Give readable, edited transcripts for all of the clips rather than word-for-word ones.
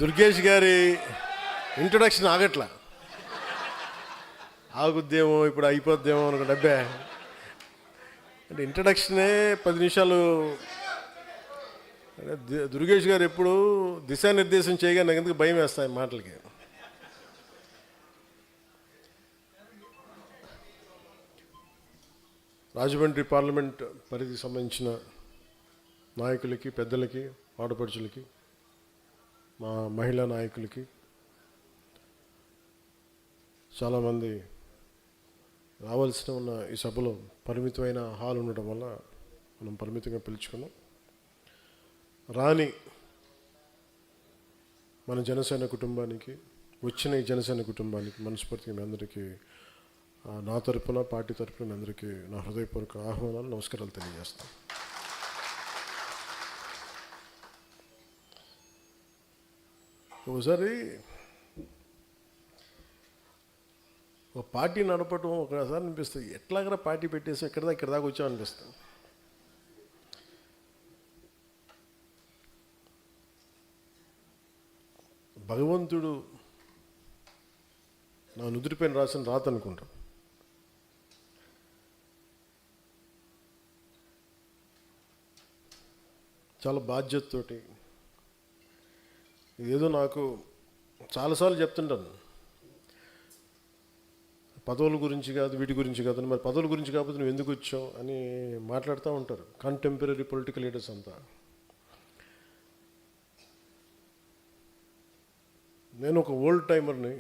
దుర్గేష్ గారి ఇంట్రొడక్షన్ ఆగట్లా. ఆగుద్దేమో ఇప్పుడు అయిపోద్దేమో అనుకో డబ్బే అంటే ఇంట్రడక్షనే 10 నిమిషాలు. దుర్గేష్ గారు ఎప్పుడు దిశానిర్దేశం చేయగా నాకు ఎందుకు భయం వేస్తాయి మాటలకి. రాజమండ్రి పార్లమెంట్ పరిధికి సంబంధించిన నాయకులకి, పెద్దలకి, ఆడపడుచులకి, మా మహిళా నాయకులకి, చాలామంది రావాల్సిన ఉన్న ఈ సభలో పరిమితమైన హాల్ ఉండటం వల్ల మనం పరిమితంగా పిలుచుకున్నాం. రాని మన జనసేన కుటుంబానికి, వచ్చిన ఈ జనసేన కుటుంబానికి మనస్ఫూర్తిగా మీ అందరికీ నా తరపున, పార్టీ తరపున మీ అందరికీ నా హృదయపూర్వక ఆహ్వానాలు, నమస్కారాలు తెలియజేస్తాను. ఒకసారి ఒక పార్టీ నడపటం ఒకసారి అనిపిస్తుంది, ఎట్లాగరా పార్టీ పెట్టేసి ఇక్కడ దాకా వచ్చాం అనిపిస్తుంది. భగవంతుడు నా నుదుటిపైన రాసిన రాత అనుకుంటాం. చాలా బాధ్యతతోటి ఇదేదో నాకు చాలాసార్లు చెప్తుంటాను, పదవుల గురించి కాదు, వీటి గురించి కాదు. మరి పదవుల గురించి కాకపోతే నువ్వు ఎందుకు వచ్చావు అని మాట్లాడుతూ ఉంటారు కంటెంపరీ పొలిటికల్ లీడర్స్ అంతా. నేను ఒక ఓల్డ్ టైమర్ని,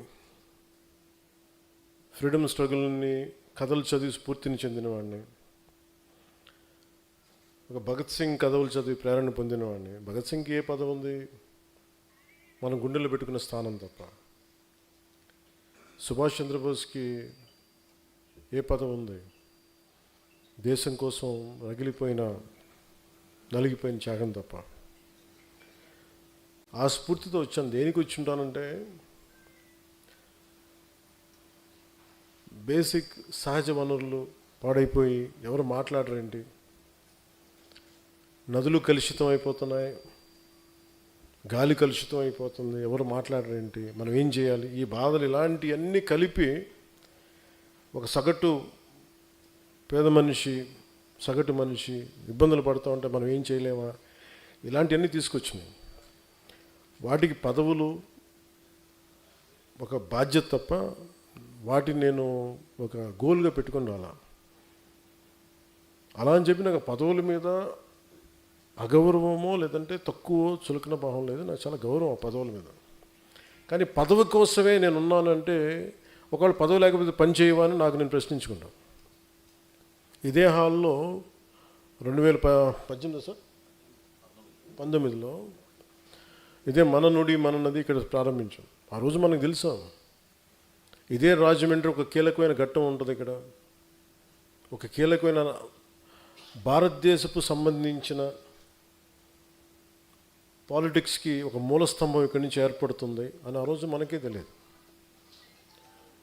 ఫ్రీడమ్ స్ట్రగుల్ని కథలు చదివి స్ఫూర్తిని చెందినవాడిని, ఒక భగత్ సింగ్ కథలు చదివి ప్రేరణ పొందినవాడిని. భగత్ సింగ్కి ఏ పదవి ఉంది? మనం గుండెల్లో పెట్టుకున్న స్థానం తప్ప. సుభాష్ చంద్రబోస్కి ఏ పదవి ఉంది? దేశం కోసం నలిగిపోయిన త్యాగం తప్ప. ఆ స్ఫూర్తితో వచ్చాను. దేనికి వచ్చి ఉంటానంటే, బేసిక్ సహజ వనరులు పాడైపోయి ఎవరు మాట్లాడరేంటి, నదులు కలుషితం అయిపోతున్నాయి, గాలి కలుషితం అయిపోతుంది, ఎవరు మాట్లాడరేంటి, మనం ఏం చేయాలి, ఈ బాధలు ఇలాంటివన్నీ కలిపి ఒక పేద మనిషి, సగటు మనిషి ఇబ్బందులు పడుతూ ఉంటే మనం ఏం చేయలేమా, ఇలాంటివన్నీ తీసుకొచ్చినాయి. వాటికి పదవులు ఒక బాధ్యత తప్ప వాటిని నేను ఒక గోల్గా పెట్టుకొని రాలా. అలా అని చెప్పి నాకు పదవుల మీద అగౌరవమో లేదంటే తక్కువ చులకన భావం లేదు. నాకు చాలా గౌరవం ఆ పదవుల మీద. కానీ పదవి కోసమే నేను ఉన్నానంటే, ఒకవేళ పదవి లేకపోతే పని చేయవని నాకు నేను ప్రశ్నించుకున్నాను. ఇదే హాల్లో 2018 సార్ 19లో ఇదే మన నుడి మన నది ఇక్కడ ప్రారంభించాం. ఆ రోజు మనకు తెలుసా, ఇదే రాజమండ్రి ఒక కీలకమైన ఘట్టం ఉంటుంది. ఇక్కడ ఒక కీలకమైన భారతదేశపు సంబంధించిన పాలిటిక్స్కి ఒక మూలస్తంభం ఇక్కడి నుంచి ఏర్పడుతుంది అని ఆ రోజు మనకే తెలియదు.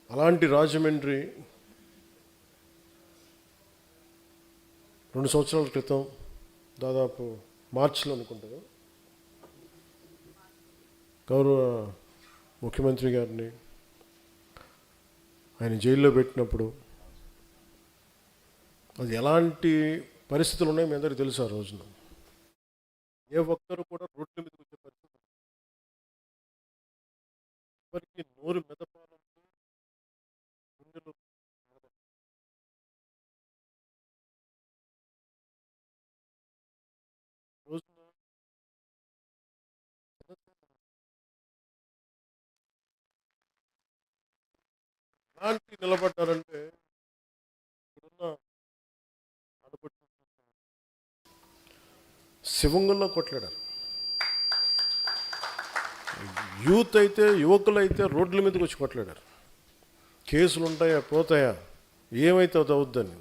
అలాంటి రాజమండ్రి 2 సంవత్సరాల క్రితం దాదాపు మార్చిలో అనుకుంటాను, గౌరవ ముఖ్యమంత్రి గారిని ఆయన జైల్లో పెట్టినప్పుడు అది ఎలాంటి పరిస్థితులు ఉన్నాయో మీ అందరికీ తెలుసు. ఆ రోజున ఏ ఒక్కరు కూడా రోడ్ల మీదకి వచ్చే పరిస్థితి, ఎవరికి నోరు మెదపాలంటే గుండెలు రోజున ఎలాంటి నిలబడ్డారంటే, ఇప్పుడున్న ఆడపడుచు శివంగంలో కొట్లాడారు. యువకులు అయితే రోడ్ల మీదకి వచ్చి కొట్లాడారు. కేసులు ఉంటాయా, పోతాయా, ఏమైతే అది అవుద్దని.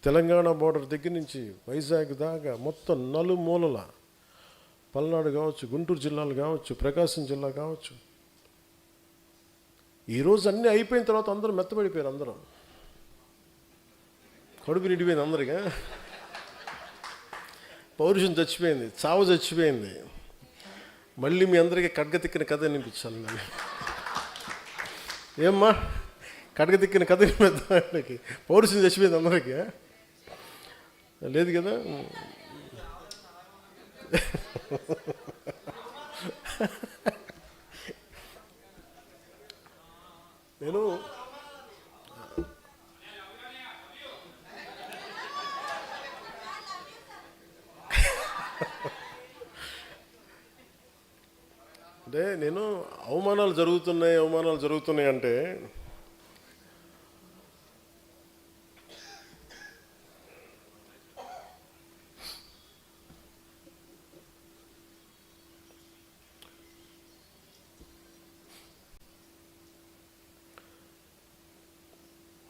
తెలంగాణ బోర్డర్ దగ్గర నుంచి వైజాగ్ దాకా మొత్తం నలుమూలల, పల్నాడు కావచ్చు, గుంటూరు జిల్లాలు కావచ్చు, ప్రకాశం జిల్లా కావచ్చు, ఈరోజు అన్నీ అయిపోయిన తర్వాత అందరూ మెత్తబడిపోయారు. అందరూ కడుపు నిండిపోయింది అందరిగా. పౌరుషం చచ్చిపోయింది, చావు చచ్చిపోయింది. మళ్ళీ మీ అందరికీ కడగతిక్కిన కథ వినిపించాలి నేను. ఏమ్మా కడగతిక్కిన కథ వినిపిద్దానికి పౌరుషం చచ్చిపోయింది అందరికీ లేదు కదా. నేను అంటే అవమానాలు జరుగుతున్నాయి అంటే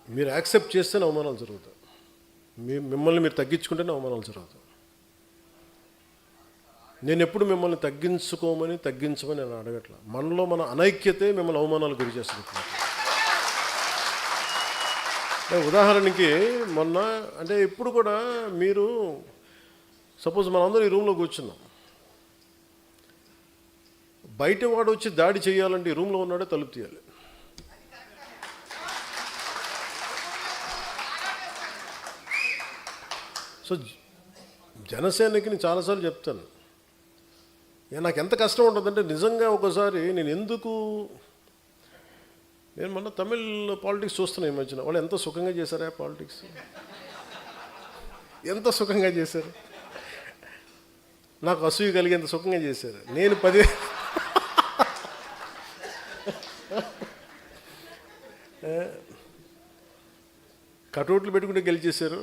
మీరు యాక్సెప్ట్ చేస్తేనే అవమానాలు జరుగుతాయి. మిమ్మల్ని మీరు తగ్గించుకుంటేనే అవమానాలు జరుగుతాయి. నేను ఎప్పుడు మిమ్మల్ని తగ్గించమని నేను అడగట్లా. మనలో మన అనైక్యతే మిమ్మల్ని అవమానాలు గురి చేస్తుంది. ఉదాహరణకి మొన్న అంటే ఇప్పుడు కూడా మీరు సపోజ్ మనందరం ఈ రూమ్లో కూర్చున్నాం, బయట వాడు వచ్చి దాడి చేయాలంటే ఈ రూమ్లో ఉన్నాడే తలుపు తీయాలి. సో జనసేనకి నేను చాలాసార్లు చెప్తాను, నాకు ఎంత కష్టం ఉంటుందంటే నిజంగా ఒకసారి నేను మొన్న తమిళ్ పాలిటిక్స్ చూస్తున్నాను ఈ మధ్యన. వాళ్ళు ఎంత సుఖంగా చేశారా పాలిటిక్స్, ఎంత సుఖంగా చేశారు. నాకు అసూయ కలిగేంత సుఖంగా చేశారు. నేను 10 కటౌట్లు పెట్టుకుంటే గెలిచేశారు.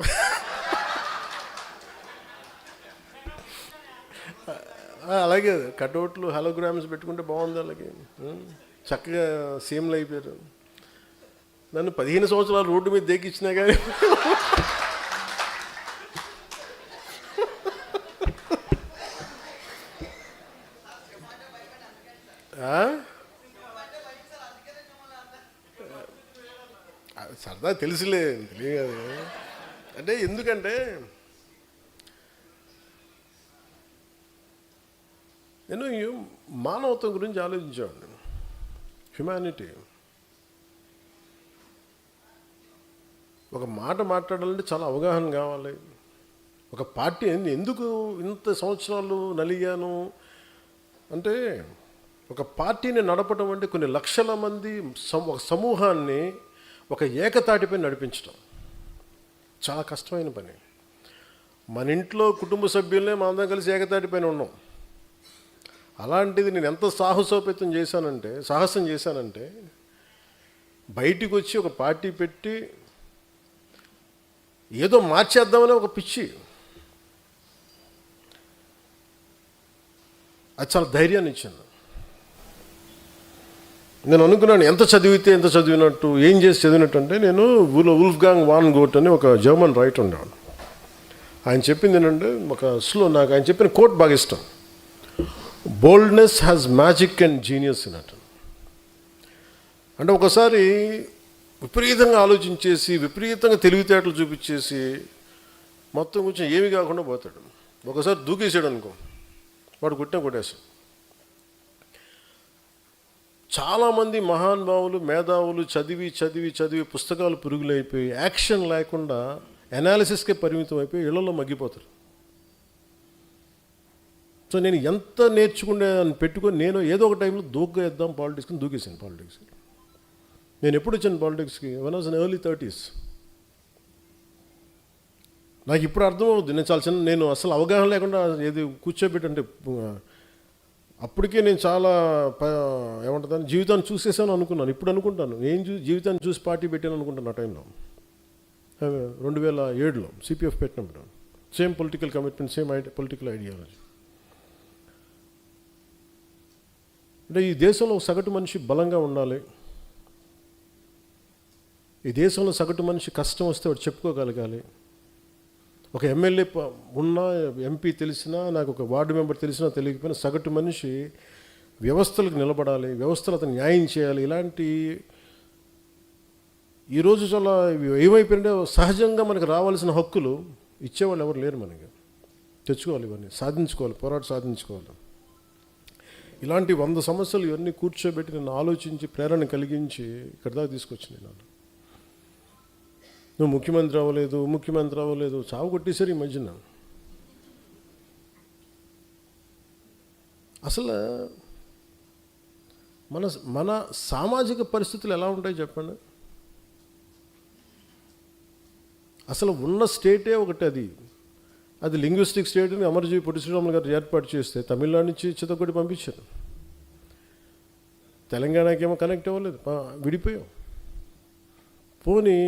అలాగే కటౌట్లు హలోగ్రామ్స్ పెట్టుకుంటే బాగుంది. అలాగే చక్కగా సీఎంలు అయిపోయారు. నన్ను 15 సంవత్సరాలు రోడ్డు మీద దేకిచ్చినా కానీ సరదా తెలియదు. అంటే ఎందుకంటే నేను మానవత్వం గురించి ఆలోచించాను. హ్యుమానిటీ. ఒక మాట మాట్లాడాలంటే చాలా అవగాహన కావాలి. ఒక పార్టీ ఎందుకు ఇంత సంవత్సరాలు నలిగాను అంటే, ఒక పార్టీని నడపడం అంటే కొన్ని లక్షల మంది ఒక సమూహాన్ని ఒక ఏకతాటిపై నడిపించడం చాలా కష్టమైన పని. మన ఇంట్లో కుటుంబ సభ్యులనే మా అందరం కలిసి ఏకతాటిపైన ఉన్నాం. అలాంటిది నేను ఎంత సాహసం చేశానంటే బయటికి వచ్చి ఒక పార్టీ పెట్టి ఏదో మార్చేద్దామని ఒక పిచ్చి. అది చాలా ధైర్యాన్ని ఇచ్చింది. నేను అనుకున్నాను ఎంత చదివినట్టు, ఏం చేసి చదివినట్టు అంటే, నేను వుల్ఫ్గాంగ్ వాన్ గోట్ అని ఒక జర్మన్ రైటర్ ఉండేవాడు. ఆయన చెప్పింది ఏంటంటే నాకు ఆయన చెప్పిన కోట్ బాగా ఇష్టం. Boldness has magic and genius in it. అంటే ఒకసారి విపరీతంగా ఆలోచించేసి విపరీతంగా తెలివితేటలు చూపించేసి మొత్తం కొంచెం ఏమి కాకుండా పోతాడు. ఒకసారి దూకేసాడు అనుకో, వాడు కొట్టేసాడు. చాలామంది మహానుభావులు మేధావులు చదివి పుస్తకాలు పురుగులైపోయి యాక్షన్ లేకుండా అనాలిసిస్కే పరిమితం అయిపోయి ఇళ్లలో మగ్గిపోతారు. సో నేను ఎంత నేర్చుకునే పెట్టుకొని నేను ఏదో ఒక టైంలో దూకేద్దాం పాలిటిక్స్ని దూకేసాను. పాలిటిక్స్కి నేను ఎప్పుడు వచ్చాను పాలిటిక్స్కి? One was in early 30s. నాకు ఇప్పుడు అర్థమవుద్ది. నేను అసలు అవగాహన లేకుండా ఏది కూర్చోబెట్టంటే అప్పటికే నేను చాలా ఏమంటుందని జీవితాన్ని చూసేసాను అనుకున్నాను. ఇప్పుడు అనుకుంటాను జీవితాన్ని చూసి పార్టీ పెట్టాను అనుకుంటాను. ఆ టైంలో 2007లో సిపిఎఫ్ పెట్టినప్పుడు same political commitment, same political ideology. అంటే ఈ దేశంలో సగటు మనిషి బలంగా ఉండాలి. ఈ దేశంలో సగటు మనిషి కష్టం వస్తే వాడు చెప్పుకోగలగాలి. ఒక ఎమ్మెల్యే ఉన్నా, ఎంపీ తెలిసినా, నాకు ఒక వార్డు మెంబర్ తెలిసినా తెలియకపోయినా సగటు మనిషి వ్యవస్థలకు నిలబడాలి, వ్యవస్థలు అతను న్యాయం చేయాలి. ఇలాంటి ఈరోజు చాలా ఏమైపోయింటే సహజంగా మనకు రావాల్సిన హక్కులు ఇచ్చేవాళ్ళు ఎవరు లేరు. మనకి తెచ్చుకోవాలి, ఇవన్నీ సాధించుకోవాలి, పోరాట సాధించుకోవాలి. ఇలాంటి 100 సమస్యలు ఇవన్నీ కూర్చోబెట్టి నన్ను ఆలోచించి ప్రేరణ కలిగించి ఇక్కడ దాకా తీసుకొచ్చింది. నువ్వు ముఖ్యమంత్రి అవ్వలేదు చావు కొట్టేశారు ఈ మధ్యన. అసలు మన సామాజిక పరిస్థితులు ఎలా ఉంటాయి చెప్పండి. అసలు ఉన్న స్టేటే ఒకటి, అది లింగ్విస్టిక్ స్టేట్ని అమరజీవి పొట్టి శ్రీరాములు గారు ఏర్పాటు చేస్తే తమిళనాడు నుంచి చిత్తకొట్టి పంపించారు. తెలంగాణకేమో కనెక్ట్ అవ్వలేదు, విడిపోయాం. పోనీ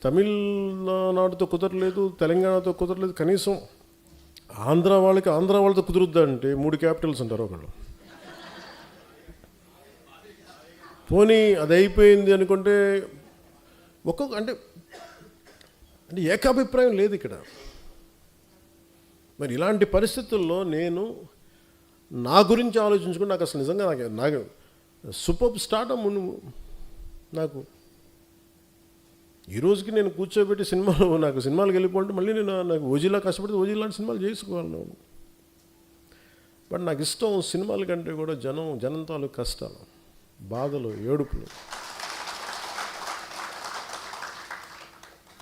తమిళనాడుతో కుదరలేదు, తెలంగాణతో కుదరలేదు, కనీసం ఆంధ్ర వాళ్ళతో కుదురుద్దా అంటే 3 క్యాపిటల్స్ ఉంటారు ఒకళ్ళు. పోనీ అది అయిపోయింది అనుకుంటే అంటే ఏకాభిప్రాయం లేదు ఇక్కడ. మరి ఇలాంటి పరిస్థితుల్లో నేను నా గురించి ఆలోచించుకుని నాకు అసలు నిజంగా నాకు సూపర్ స్టార్టమ్ నాకు ఈ రోజుకి నేను కూర్చోబెట్టి సినిమాలకు వెళ్ళిపోతే మళ్ళీ నాకు ఓజీలా కష్టపడితే ఓజీ లాంటి సినిమాలు చేసుకోవాలి. బట్ నాకు ఇష్టం సినిమాల కంటే కూడా జనం తాలూకు కష్టాలు, బాధలు, ఏడుపులు.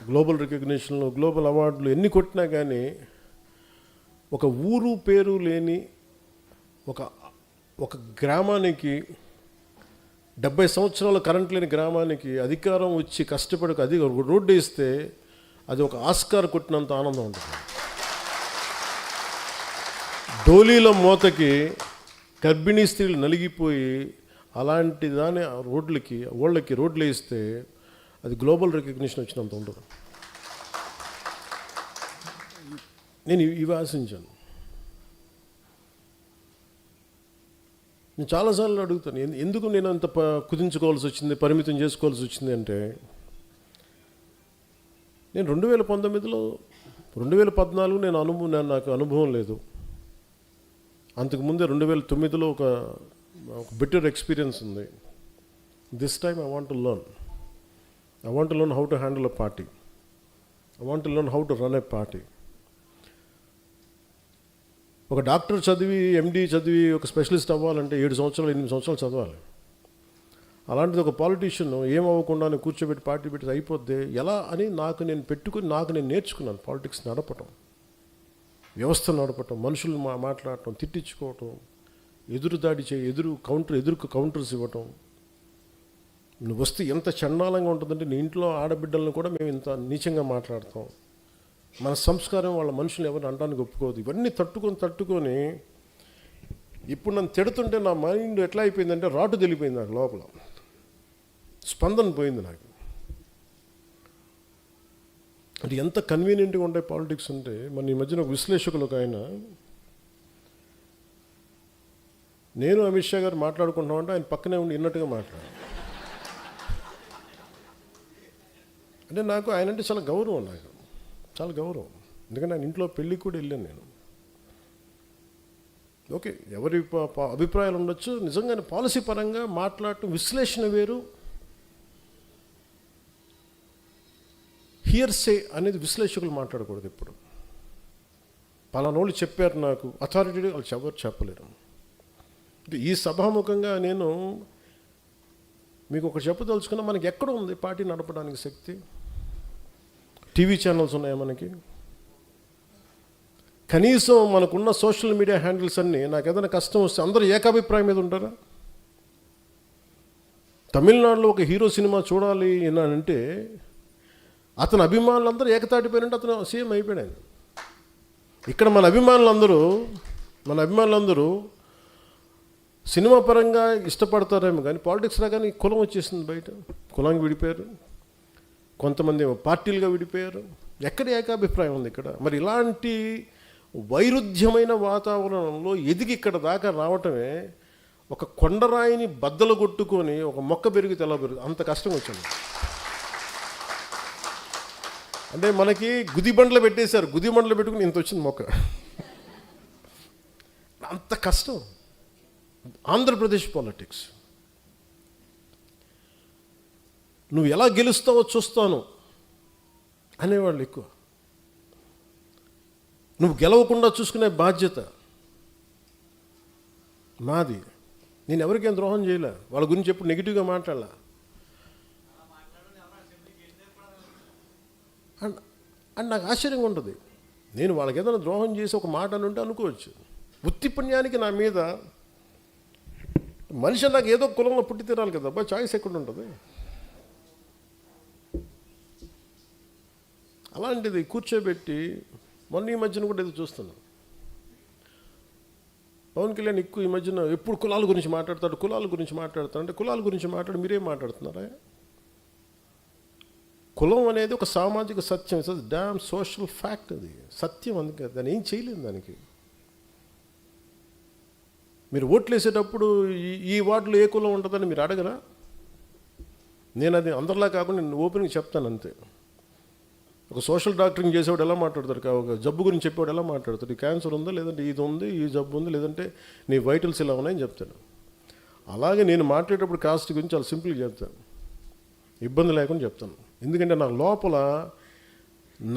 గ్లోబల్ రికగ్నిషన్లు, గ్లోబల్ అవార్డులు ఎన్ని కొట్టినా కానీ ఒక ఊరు పేరు లేని ఒక గ్రామానికి 70 సంవత్సరాల కరెంట్ లేని గ్రామానికి అధికారం వచ్చి కష్టపడి రోడ్డు వేస్తే అది ఒక ఆస్కార్ కొట్టినంత ఆనందం ఉంటుంది. డోలీల మోతకి గర్భిణీ స్త్రీలు నలిగిపోయి అలాంటి దాని వాళ్ళకి రోడ్లు వేస్తే అది గ్లోబల్ రికగ్నిషన్ వచ్చినంత ఉండదు. నేను ఇవి ఆశించాను. నేను చాలాసార్లు అడుగుతాను, ఎందుకు నేను అంత కుదించుకోవాల్సి వచ్చింది, పరిమితం చేసుకోవాల్సి వచ్చింది అంటే, నేను 2019లో 2014 నాకు అనుభవం లేదు. అంతకుముందే 2009లో ఒక బెటర్ ఎక్స్పీరియన్స్ ఉంది. This time I want to learn how to handle a party. I want to learn how to run a party. ఒక డాక్టర్ చదివి, ఎండి చదివి ఒక స్పెషలిస్ట్ అవ్వాలంటే 7 సంవత్సరాలు 8 సంవత్సరాలు చదవాలి. అలాంటిది ఒక పాలిటీషియన్ ఏమవ్వకుండా కూర్చోబెట్టి పార్టీ పెట్టి అయిపోద్ది ఎలా అని నేను నేర్చుకున్నాను. పాలిటిక్స్ నడపటం, వ్యవస్థ నడపటం, మనుషులు మాట్లాడటం, తిట్టించుకోవటం, ఎదురుదాడి ఎదురుకు కౌంటర్స్ ఇవ్వటం. నువ్వు వస్తే ఎంత చండాలంగా ఉంటుందంటే నీ ఇంట్లో ఆడబిడ్డలను కూడా మేము ఇంత నీచంగా మాట్లాడతాం. మన సంస్కారం వాళ్ళ మనుషులు ఎవరిని అనడానికి ఒప్పుకోదు. ఇవన్నీ తట్టుకొని ఇప్పుడు నన్ను తిడుతుంటే నా మైండ్ ఎట్లా అయిపోయిందంటే రాటు తెలిపోయింది. నాకు లోపల స్పందన పోయింది నాకు. అంటే ఎంత కన్వీనియంట్గా ఉంటాయి పాలిటిక్స్ అంటే. మన ఈ మధ్యన ఒక విశ్లేషకులు ఒక ఆయన, నేను అమిత్ షా గారు మాట్లాడుకుంటామంటే ఆయన పక్కనే ఉండి విన్నట్టుగా మాట్లాడారు. అంటే నాకు ఆయన అంటే చాలా గౌరవం, ఎందుకంటే ఆయన ఇంట్లో పెళ్ళికి కూడా వెళ్ళాను నేను. ఓకే, ఎవరి అభిప్రాయాలు ఉండొచ్చు. నిజంగానే పాలసీ పరంగా మాట్లాడటం, విశ్లేషణ వేరు, హియర్సే అనేది విశ్లేషకులు మాట్లాడకూడదు ఎప్పుడు. పలానోళ్ళు చెప్పారు నాకు, అథారిటీ వాళ్ళు ఎవరు చెప్పలేరు. ఈ సభాముఖంగా నేను మీకు ఒకటి చెప్పదలుచుకున్నా, మనకి ఎక్కడ ఉంది పార్టీ నడపడానికి శక్తి? టీవీ ఛానల్స్ ఉన్నాయా మనకి? కనీసం మనకున్న సోషల్ మీడియా హ్యాండిల్స్ అన్నీ నాకు ఏదైనా కష్టం వస్తే అందరూ ఏకాభిప్రాయం మీద ఉంటారా? తమిళనాడులో ఒక హీరో సినిమా చూడాలి అంటే అతని అభిమానులందరూ ఏకతాటిపోయినంటే అతను సీఎం అయిపోయాడు. ఇక్కడ మన అభిమానులందరూ సినిమా పరంగా ఇష్టపడతారేమో కానీ పాలిటిక్స్ రాగానే కులం వచ్చేసింది. బయట కులానికి విడిపోయారు, కొంతమంది పార్టీలుగా విడిపోయారు. ఎక్కడ ఏకాభిప్రాయం ఉంది ఇక్కడ? మరి ఇలాంటి వైరుధ్యమైన వాతావరణంలో ఎదిగి ఇక్కడ దాకా రావటమే ఒక కొండరాయిని బద్దలు కొట్టుకొని ఒక మొక్క పెరిగితే ఎలా పెరుగు అంత కష్టం వచ్చింది. అంటే మనకి గుదిబండ్లు పెట్టేశారు, గుదిబండ్లు పెట్టుకుని ఇంత వచ్చింది మొక్క. అంత కష్టం ఆంధ్రప్రదేశ్ పాలిటిక్స్. నువ్వు ఎలా గెలుస్తావో చూస్తాను అనేవాళ్ళు ఎక్కువ. నువ్వు గెలవకుండా చూసుకునే బాధ్యత మాది. నేను ఎవరికేం ద్రోహం చేయలే, వాళ్ళ గురించి ఎప్పుడు నెగిటివ్గా మాట్లాడాల. అండ్ నాకు ఆశ్చర్యంగా ఉంటుంది, నేను వాళ్ళకి ఏదైనా ద్రోహం చేసి ఒక మాట అని ఉంటే అనుకోవచ్చు. వృత్తి పుణ్యానికి నా మీద మనిషి నాకు ఏదో కులంలో పుట్టి తీరాలి కదా, అబ్బా చాయిస్ ఎక్కడ ఉంటుంది. అలాంటిది కూర్చోబెట్టి మొన్న ఈ మధ్యన కూడా ఏదో చూస్తున్నాను, పవన్ కళ్యాణ్ ఎక్కువ ఈ మధ్యన ఎప్పుడు కులాల గురించి మాట్లాడతాడు అంటే కులాల గురించి మాట్లాడి మీరేం మాట్లాడుతున్నారా? కులం అనేది ఒక సామాజిక సత్యం, ఇట్స్ డామ్ సోషల్ ఫ్యాక్ట్, అది సత్యం. అందుకే దాన్ని ఏం చేయలేదు. దానికి మీరు ఓట్లు వేసేటప్పుడు ఈ వార్డులో ఏ కులం ఉంటుందని మీరు అడగరా? నేను అది అందరిలా కాకుండా నేను ఓపెన్గా చెప్తాను అంతే. ఒక సోషల్ డాక్టరింగ్ చేసేవాడు ఎలా మాట్లాడతాడు, ఒక జబ్బు గురించి చెప్పేవాడు ఎలా మాట్లాడతాడు, క్యాన్సర్ ఉందా, లేదంటే ఇది ఉంది, ఈ జబ్బు ఉంది, లేదంటే నీ వైటల్స్ ఇలా ఉన్నాయని చెప్తాను. అలాగే నేను మాట్లాడేటప్పుడు కాస్ట్ గురించి చాలా సింపుల్గా చెప్తాను, ఇబ్బంది లేకుండా చెప్తాను. ఎందుకంటే నా లోపల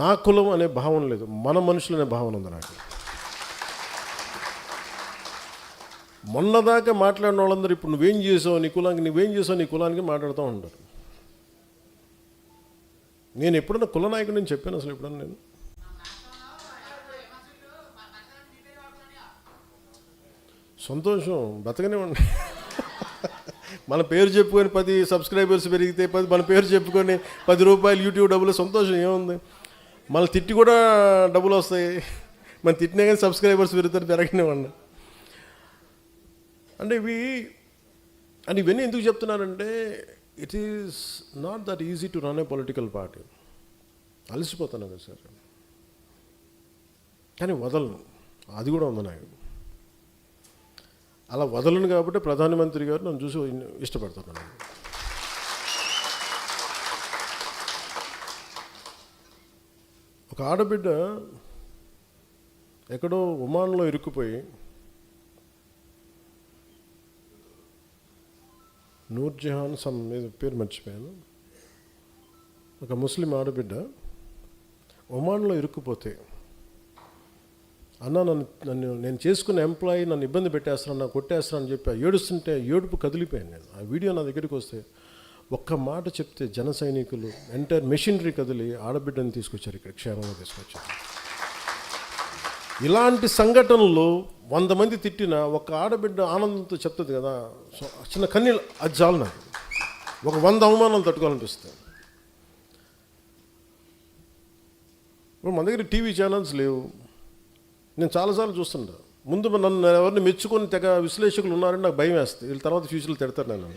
నా కులం అనే భావన లేదు, మన మనుషులు అనే భావన ఉంది నాకు. మొన్నదాకా మాట్లాడిన వాళ్ళందరూ ఇప్పుడు నువ్వేం చేసావు నీ కులానికి మాట్లాడుతూ ఉంటారు. నేను ఎప్పుడన్నా కుల నాయకుడు నేను చెప్పాను అసలు ఎప్పుడన్నా నేను? సంతోషం, బతకనే ఉండి మన పేరు చెప్పుకొని 10 సబ్స్క్రైబర్స్ పెరిగితే 10 మన పేరు చెప్పుకొని 10 రూపాయలు యూట్యూబ్ డబ్బులు, సంతోషం ఏముంది? మన తిట్టి కూడా డబ్బులు వస్తాయి, మన తిట్టినా కానీ సబ్స్క్రైబర్స్ పెరుగుతారు, పెరగనివ్వండి. అంటే ఇవన్నీ ఎందుకు చెప్తున్నానంటే, it is not that easy to run a political party. అలసిపోతాను కదా సార్, కానీ వదలను, అది కూడా ఉంది నాకు. అలా వదలను కాబట్టి ప్రధానమంత్రి గారు నన్ను చూసి ఇష్టపడతాను. ఒక ఆడబిడ్డ ఎక్కడో ఒమాన్లో ఇరుక్కుపోయి, నూర్జహాన్ సమ్ పేరు మర్చిపోయాను, ఒక ముస్లిం ఆడబిడ్డ ఒమాన్లో ఇరుక్కుపోతే, అన్న నేను చేసుకున్న ఎంప్లాయీ నన్ను ఇబ్బంది పెట్టేస్తున్నాను, నాకు కొట్టేస్తున్నాను చెప్పి ఏడుస్తుంటే ఏడుపు కదిలిపోయాను నేను. ఆ వీడియో నా దగ్గరికి వస్తే ఒక్క మాట చెప్తే జన సైనికులు ఎంటైర్ మెషినరీ కదిలి ఆడబిడ్డని తీసుకొచ్చారు, ఇక్కడ క్షేమంగా తీసుకొచ్చారు. ఇలాంటి సంఘటనలు 100 మంది తిట్టిన ఒక ఆడబిడ్డ ఆనందంతో చెప్తుంది కదా, చిన్న కన్నీళ్ళు, అది చాలు నాకు. ఒక 100 అవమానాలు తట్టుకోవాలనిపిస్తాయి. ఇప్పుడు మన దగ్గర టీవీ ఛానల్స్ లేవు. నేను చాలాసార్లు చూస్తుంటా, ముందు నన్ను ఎవరిని మెచ్చుకొని తెగ విశ్లేషకులు ఉన్నారని నాకు భయం వేస్తుంది, వీళ్ళ తర్వాత ఫ్యూచర్లో తిడతారు నేను.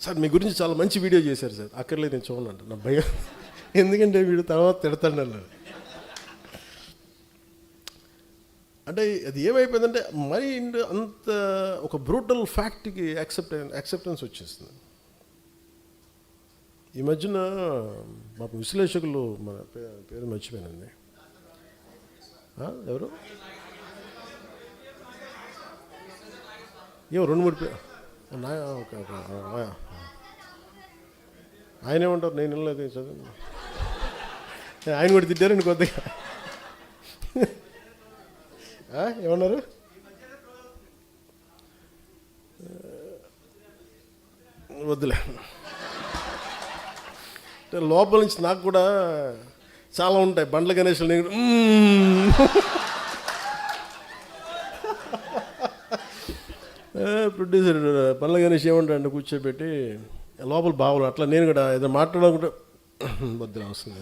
సార్ మీ గురించి చాలా మంచి వీడియో చేశారు సార్, అక్కర్లేదు నేను చూడండి నా భయం, ఎందుకంటే వీడు తర్వాత తిడతాడు అన్నాడు. అంటే అది ఏమైపోయిందంటే మైండ్ అంత ఒక బ్రూటల్ ఫ్యాక్ట్కి యాక్సెప్టెన్స్ వచ్చేస్తుంది. ఈ మధ్యన మాకు విశ్లేషకులు, మన పేరు మర్చిపోయానండి, ఎవరు ఏమో 2-3 పేరు ఆయన ఏమంటారు, నేను వెళ్ళలేదు చదువు, ఆయన కూడా తిట్టారండి కొద్దిగా. ఏమన్నారు? వద్దులే, లోపల నుంచి నాకు కూడా చాలా ఉంటాయి బండ్ల గణేష్లు. నేను ప్రొడ్యూసర్ బండ్ల గణేష్ ఏమంటాడు కూర్చోబెట్టి లోపల బావులు, అట్లా నేను కూడా ఏదో మాట్లాడాలనుకుంటే వద్దులే వస్తుంది.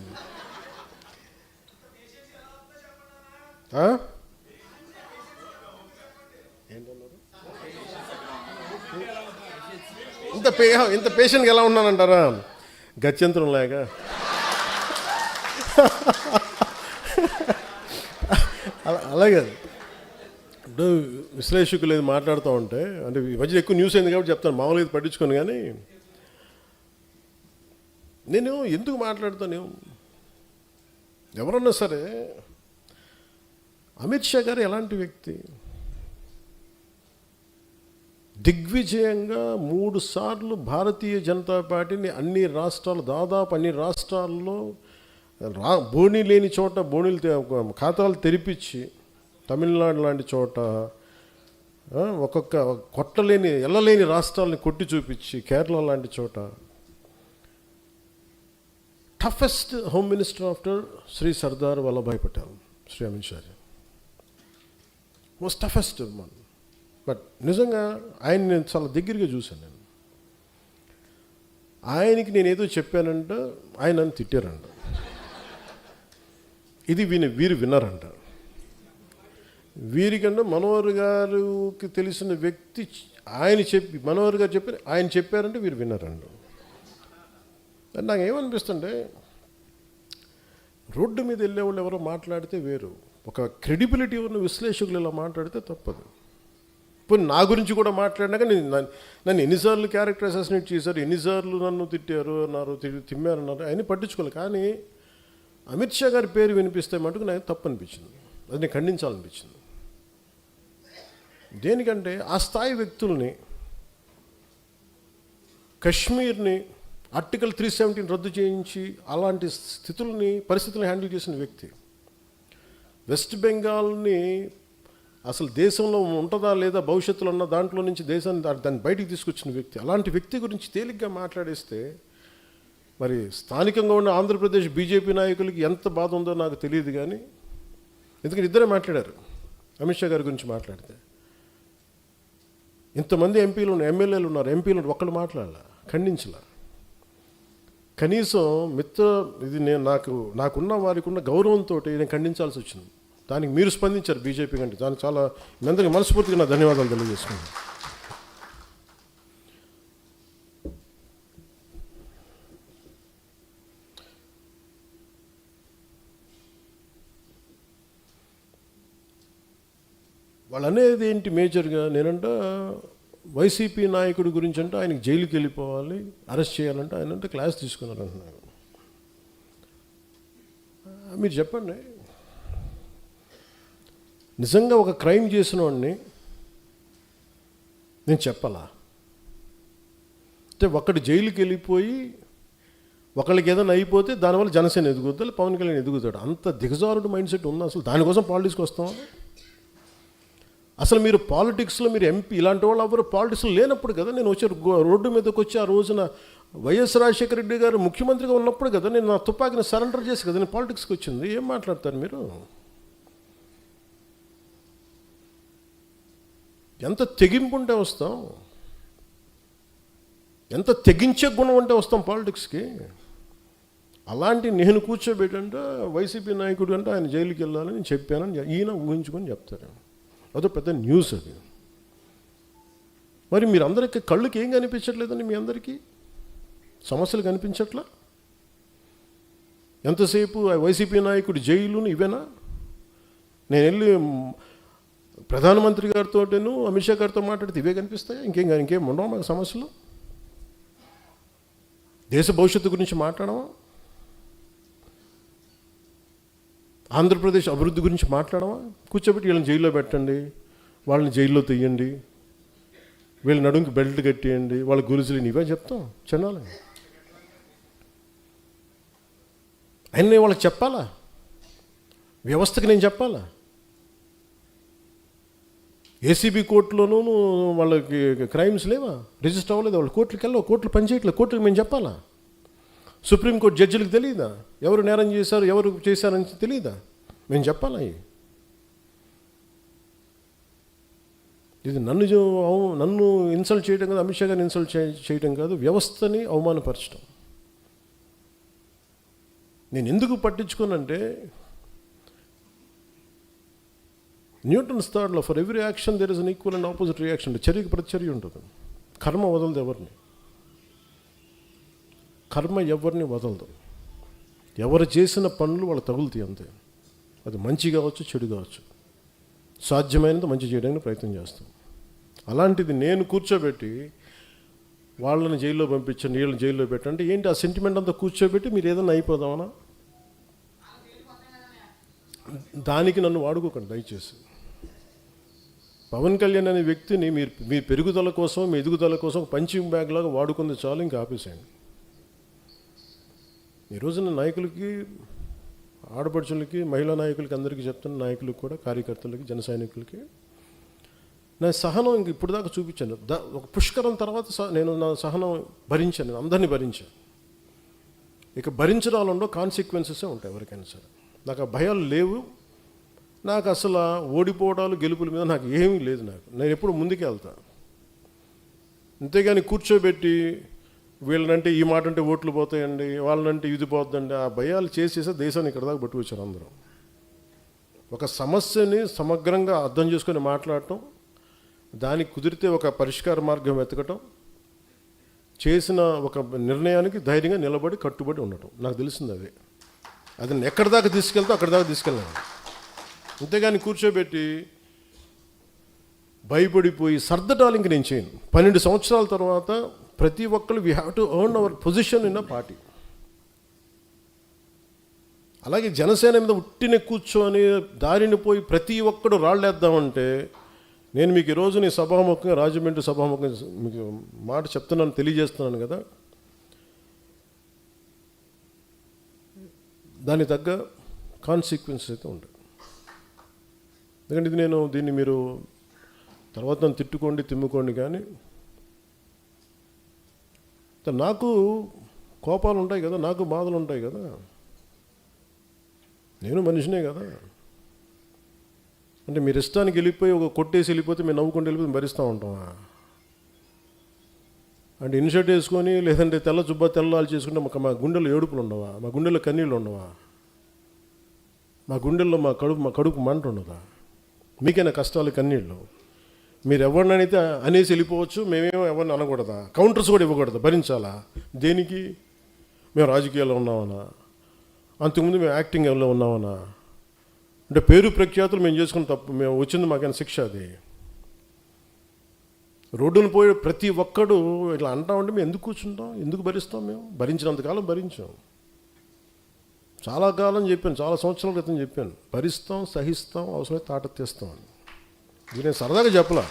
ఇంత పేషెంట్గా ఎలా ఉన్నానంటారా? గత్యంతరం లేక. అలాగే ఇప్పుడు విశ్లేషకులు ఏది మాట్లాడుతూ ఉంటే, అంటే ఈ మధ్య ఎక్కువ న్యూస్ అయింది కాబట్టి చెప్తాను, మామూలుగా ఇది పట్టించుకోను. కానీ నేను ఎందుకు మాట్లాడుతాను, ఎవరన్నా సరే, అమిత్ షా గారు ఎలాంటి వ్యక్తి? దిగ్విజయంగా 3 సార్లు భారతీయ జనతా పార్టీని దాదాపు అన్ని రాష్ట్రాల్లో బోణీ లేని చోట ఖాతాలు తెరిపించి, తమిళనాడు లాంటి చోట ఒక్కొక్క కొట్టలేని ఎల్లలేని రాష్ట్రాలని కొట్టి చూపించి, కేరళ లాంటి చోట toughest home minister after Shri Sardar Vallabhbhai Patel, Shri Amit Shah most toughest one. But నిజంగా ఆయన నేను చాలా దగ్గరగా చూశాను. నేను ఆయనకి నేను ఏదో చెప్పానంట, ఆయన నన్ను తిట్టారంట. ఇది వీరు విన్నారంట. వీరికన్నా మనోహర్ గారికి తెలిసిన వ్యక్తి మనోహర్ గారు చెప్పారు, ఆయన చెప్పారంటే వీరు విన్నారంట. నాకు ఏమనిపిస్తుంటే, రోడ్డు మీద వెళ్ళేవాళ్ళు ఎవరో మాట్లాడితే వేరు, ఒక క్రెడిబిలిటీ ఉన్న విశ్లేషకులు ఇలా మాట్లాడితే తప్పదు. ఇప్పుడు నా గురించి కూడా మాట్లాడినాక నన్ను ఎన్నిసార్లు క్యారెక్టర్ అసాసినేట్ చేశారు, ఎన్నిసార్లు నన్ను తిట్టారు అన్నారు, తిమ్మారన్నారు, అవన్నీ పట్టించుకోవాలి. కానీ అమిత్ షా గారి పేరు వినిపిస్తే మటుకు నాకు తప్పు అనిపించింది, అది నేను ఖండించాలనిపించింది. దేనికంటే ఆ స్థాయి వ్యక్తుల్ని, కశ్మీర్ని ఆర్టికల్ 317 రద్దు చేయించి అలాంటి పరిస్థితులను హ్యాండిల్ చేసిన వ్యక్తి, వెస్ట్ బెంగాల్ని అసలు దేశంలో ఉంటుందా లేదా భవిష్యత్తులో ఉన్న దాంట్లో నుంచి దేశాన్ని దాన్ని బయటికి తీసుకొచ్చిన వ్యక్తి, అలాంటి వ్యక్తి గురించి తేలిగ్గా మాట్లాడేస్తే మరి స్థానికంగా ఉన్న ఆంధ్రప్రదేశ్ బీజేపీ నాయకులకి ఎంత బాధ ఉందో నాకు తెలియదు. కానీ ఎందుకంటే ఇద్దరే మాట్లాడారు అమిత్ షా గారి గురించి మాట్లాడితే. ఇంతమంది ఎమ్మెల్యేలు ఉన్నారు, ఎంపీలు ఒక్కళ్ళు మాట్లాడాల, ఖండించలా. కనీసం ఇది నేను నాకున్న వారికి ఉన్న గౌరవంతో నేను ఖండించాల్సి వచ్చింది. దానికి మీరు స్పందించారు బీజేపీ కంటే, దానికి చాలా మీ అందరికీ మనస్ఫూర్తిగా నా ధన్యవాదాలు తెలియజేసుకున్నాను. వాళ్ళు అనేది ఏంటి మేజర్గా, నేనంట వైసీపీ నాయకుడి గురించి అంటే ఆయనకి జైలుకి వెళ్ళిపోవాలి, అరెస్ట్ చేయాలంటే ఆయన అంటే క్లాస్ తీసుకున్నారు అంటున్నారు. మీరు చెప్పండి, నిజంగా ఒక క్రైమ్ చేసిన వాడిని నేను చెప్పాలా? అంటే ఒకటి జైలుకి వెళ్ళిపోయి ఒకళ్ళకి ఏదైనా అయిపోతే దానివల్ల జనసేన ఎదుగుతాడు, పవన్ కళ్యాణ్ ఎదుగుతాడు, అంత దిగజారుడు మైండ్ సెట్ ఉందా? అసలు దానికోసం పాలిటిక్స్కి వస్తాం? అసలు మీరు పాలిటిక్స్లో మీరు ఎంపీ ఇలాంటి వాళ్ళు ఎవరు పాలిటిక్స్లో లేనప్పుడు కదా నేను వచ్చి రోడ్డు మీదకి వచ్చి ఆ రోజున వైఎస్ రాజశేఖర రెడ్డి గారు ముఖ్యమంత్రిగా ఉన్నప్పుడు కదా నేను నా తుపాకీని సరెండర్ చేసి కదా నేను పాలిటిక్స్కి వచ్చింది. ఏం మాట్లాడతారు మీరు? ఎంత తెగింపు ఉంటే వస్తాం, ఎంత తెగించే గుణం ఉంటే వస్తాం పాలిటిక్స్కి. అలాంటి నేను కూర్చోబెట్టంటే వైసీపీ నాయకుడు అంటే ఆయన జైలుకి వెళ్ళాలని చెప్పానని ఈయన ఊహించుకొని చెప్తారు. అదో పెద్ద న్యూస్ అది. మరి మీరందరికీ కళ్ళుకి ఏం కనిపించట్లేదండి? మీ అందరికీ సమస్యలు కనిపించట్లా? ఎంతసేపు వైసీపీ నాయకుడు జైలును ఇవేనా? నేను వెళ్ళి ప్రధానమంత్రి గారితోటేను అమిత్ షా గారితో మాట్లాడితే ఇవే కనిపిస్తాయి? ఇంకేం ఉండవు మాకు సమస్యలు? దేశ భవిష్యత్తు గురించి మాట్లాడమా? ఆంధ్రప్రదేశ్ అభివృద్ధి గురించి మాట్లాడమా? కూర్చోబెట్టి వీళ్ళని జైల్లో పెట్టండి, వాళ్ళని జైల్లో తీయండి, వీళ్ళ నడుంకి బెల్ట్ కట్టేయండి, వాళ్ళ గురుజులు ఇవే చెప్తాం చిన్నాలి. ఆయన వాళ్ళకి చెప్పాలా? వ్యవస్థకి నేను చెప్పాలా? ఏసీబీ కోర్టులోనూ వాళ్ళకి క్రైమ్స్ లేవా? రిజిస్టర్ అవ్వలేదు, వాళ్ళు కోర్టులకు వెళ్ళవు, కోర్టులు పనిచేయట్లేదు, కోర్టులకు మేము చెప్పాలా? సుప్రీంకోర్టు జడ్జిలకు తెలియదా ఎవరు నేరం చేశారు, ఎవరు చేశారని తెలియదా? మేము చెప్పాలా? ఇది నన్ను ఇన్సల్ట్ చేయడం కాదు, అమిత్ షా గారిని ఇన్సల్ట్ చేయడం కాదు, వ్యవస్థని అవమానపరచడం. నేను ఎందుకు పట్టించుకోనంటే న్యూటన్స్ థర్డ్లో for every action there is an equal and opposite reaction. చర్యకి ప్రతిచర్య ఉంటుంది. కర్మ వదలదు ఎవరిని, కర్మ ఎవరిని వదలదు. ఎవరు చేసిన పనులు వాళ్ళు తగులుతాయి అంతే. అది మంచి కావచ్చు, చెడు కావచ్చు. సాధ్యమైనంత మంచి చేయడానికి ప్రయత్నం చేస్తాం. అలాంటిది నేను కూర్చోబెట్టి వాళ్ళని జైల్లో పంపించండి, వీళ్ళని జైల్లో పెట్టండి ఏంటి? ఆ సెంటిమెంట్ అంతా కూర్చోబెట్టి మీరు ఏదైనా అయిపోదామనా? దానికి నన్ను వాడుకోకండి దయచేసి. పవన్ కళ్యాణ్ అనే వ్యక్తిని మీ పెరుగుదల కోసం, మీ ఎదుగుదల కోసం పంచింగ్ బ్యాగ్ లాగా వాడుకుంది చాలు, ఇంకా ఆపేసేయండి. ఈ రోజున నాయకులకి ఆడపడుచులకి, మహిళా నాయకులకి, అందరికీ చెప్తున్న నాయకులకు కూడా, కార్యకర్తలకి, జన సైనికులకి నా సహనం ఇంక ఇప్పుడు దాకా చూపించాను. ఒక పుష్కరం తర్వాత నేను నా సహనం భరించాను, నేను అందరినీ భరించాను. ఇక భరించడాలలో కాన్సిక్వెన్సెసే ఉంటాయి ఎవరికైనా సరే. నాకు ఆ భయాలు లేవు. నాకు అసలు ఓడిపోవడాలు, గెలుపుల మీద నాకు ఏమీ లేదు. నేను ఎప్పుడు ముందుకే వెళ్తాను. అంతేగాని కూర్చోబెట్టి వీళ్ళనంటే ఈ మాట అంటే ఓట్లు పోతాయండి, వాళ్ళనంటే ఇది పోతుందండి, ఆ భయాలు చేసేసే దేశాన్ని ఇక్కడ దాకా పట్టుకొచ్చారు అందరూ. ఒక సమస్యని సమగ్రంగా అర్థం చేసుకొని మాట్లాడటం, దానికి కుదిరితే ఒక పరిష్కార మార్గం వెతకటం, చేసిన ఒక నిర్ణయానికి ధైర్యంగా నిలబడి కట్టుబడి ఉండటం, నాకు తెలిసింది అదే. అది నేను ఎక్కడి దాకా తీసుకెళ్తా అక్కడి దాకా తీసుకెళ్ళాను. అంతేగాని కూర్చోబెట్టి భయపడిపోయి సర్దటాలు ఇంక నేను చేయను. 12 సంవత్సరాల తర్వాత ప్రతి ఒక్కరు we have to earn our position in a party. అలాగే జనసేన మీద ఉట్టిన కూర్చొని దారిని పోయి ప్రతి ఒక్కడు రాళ్ళేద్దామంటే, నేను మీకు ఈరోజు నీ సభాముఖంగా, రాజమండ్రి సభాముఖంగా మీకు మాట చెప్తున్నాను, తెలియజేస్తున్నాను కదా, దానికి తగ్గ కాన్సిక్వెన్సెస్ అయితే ఉంటాయి. ఎందుకంటే దీన్ని మీరు తర్వాత నన్ను తిట్టుకోండి, తిమ్ముకోండి, కానీ నాకు కోపాలు ఉంటాయి కదా, నాకు బాధలు ఉంటాయి కదా, నేను మనిషినే కదా. అంటే మీరు ఇష్టానికి వెళ్ళిపోయి ఒక కొట్టేసి వెళ్ళిపోతే మేము నవ్వుకుంటూ వెళ్ళిపోతే భరిస్తూ ఉంటామా? అంటే ఇన్షర్ట్ వేసుకొని లేదంటే తెల్ల జుబ్బా తెల్లాలు చేసుకుంటే మా గుండెల్లో ఏడుపులు ఉండవా? మా గుండెల్లో కన్నీళ్ళు ఉండవా? మా గుండెల్లో మా కడుపు మంట ఉండదా? మీకైనా కష్టాలు, కన్నీళ్ళు. మీరు ఎవరినైతే అనేసి వెళ్ళిపోవచ్చు, మేమేమో ఎవరిని అనకూడదా? కౌంటర్స్ కూడా ఇవ్వకూడదా? భరించాలా? దేనికి? మేము రాజకీయాల్లో ఉన్నామన్నా, అంతకుముందు మేము యాక్టింగ్లో ఉన్నామన్నా, అంటే పేరు ప్రఖ్యాతులు మేము చేసుకున్న తప్పు, మేము వచ్చింది మాకైనా శిక్ష అది. రోడ్డును పోయి ప్రతి ఒక్కడు ఇట్లా అంటా ఉంటే మేము ఎందుకు కూర్చుంటాం, ఎందుకు భరిస్తాం? మేము భరించినంతకాలం భరించాం. చాలా కాలం చెప్పాను, చాలా సంవత్సరాల క్రితం చెప్పాను, భరిస్తాం, సహిస్తాం, అవసరమైతే తాట తీస్తాం అని. ఇది నేను సరదాగా చెప్పలా,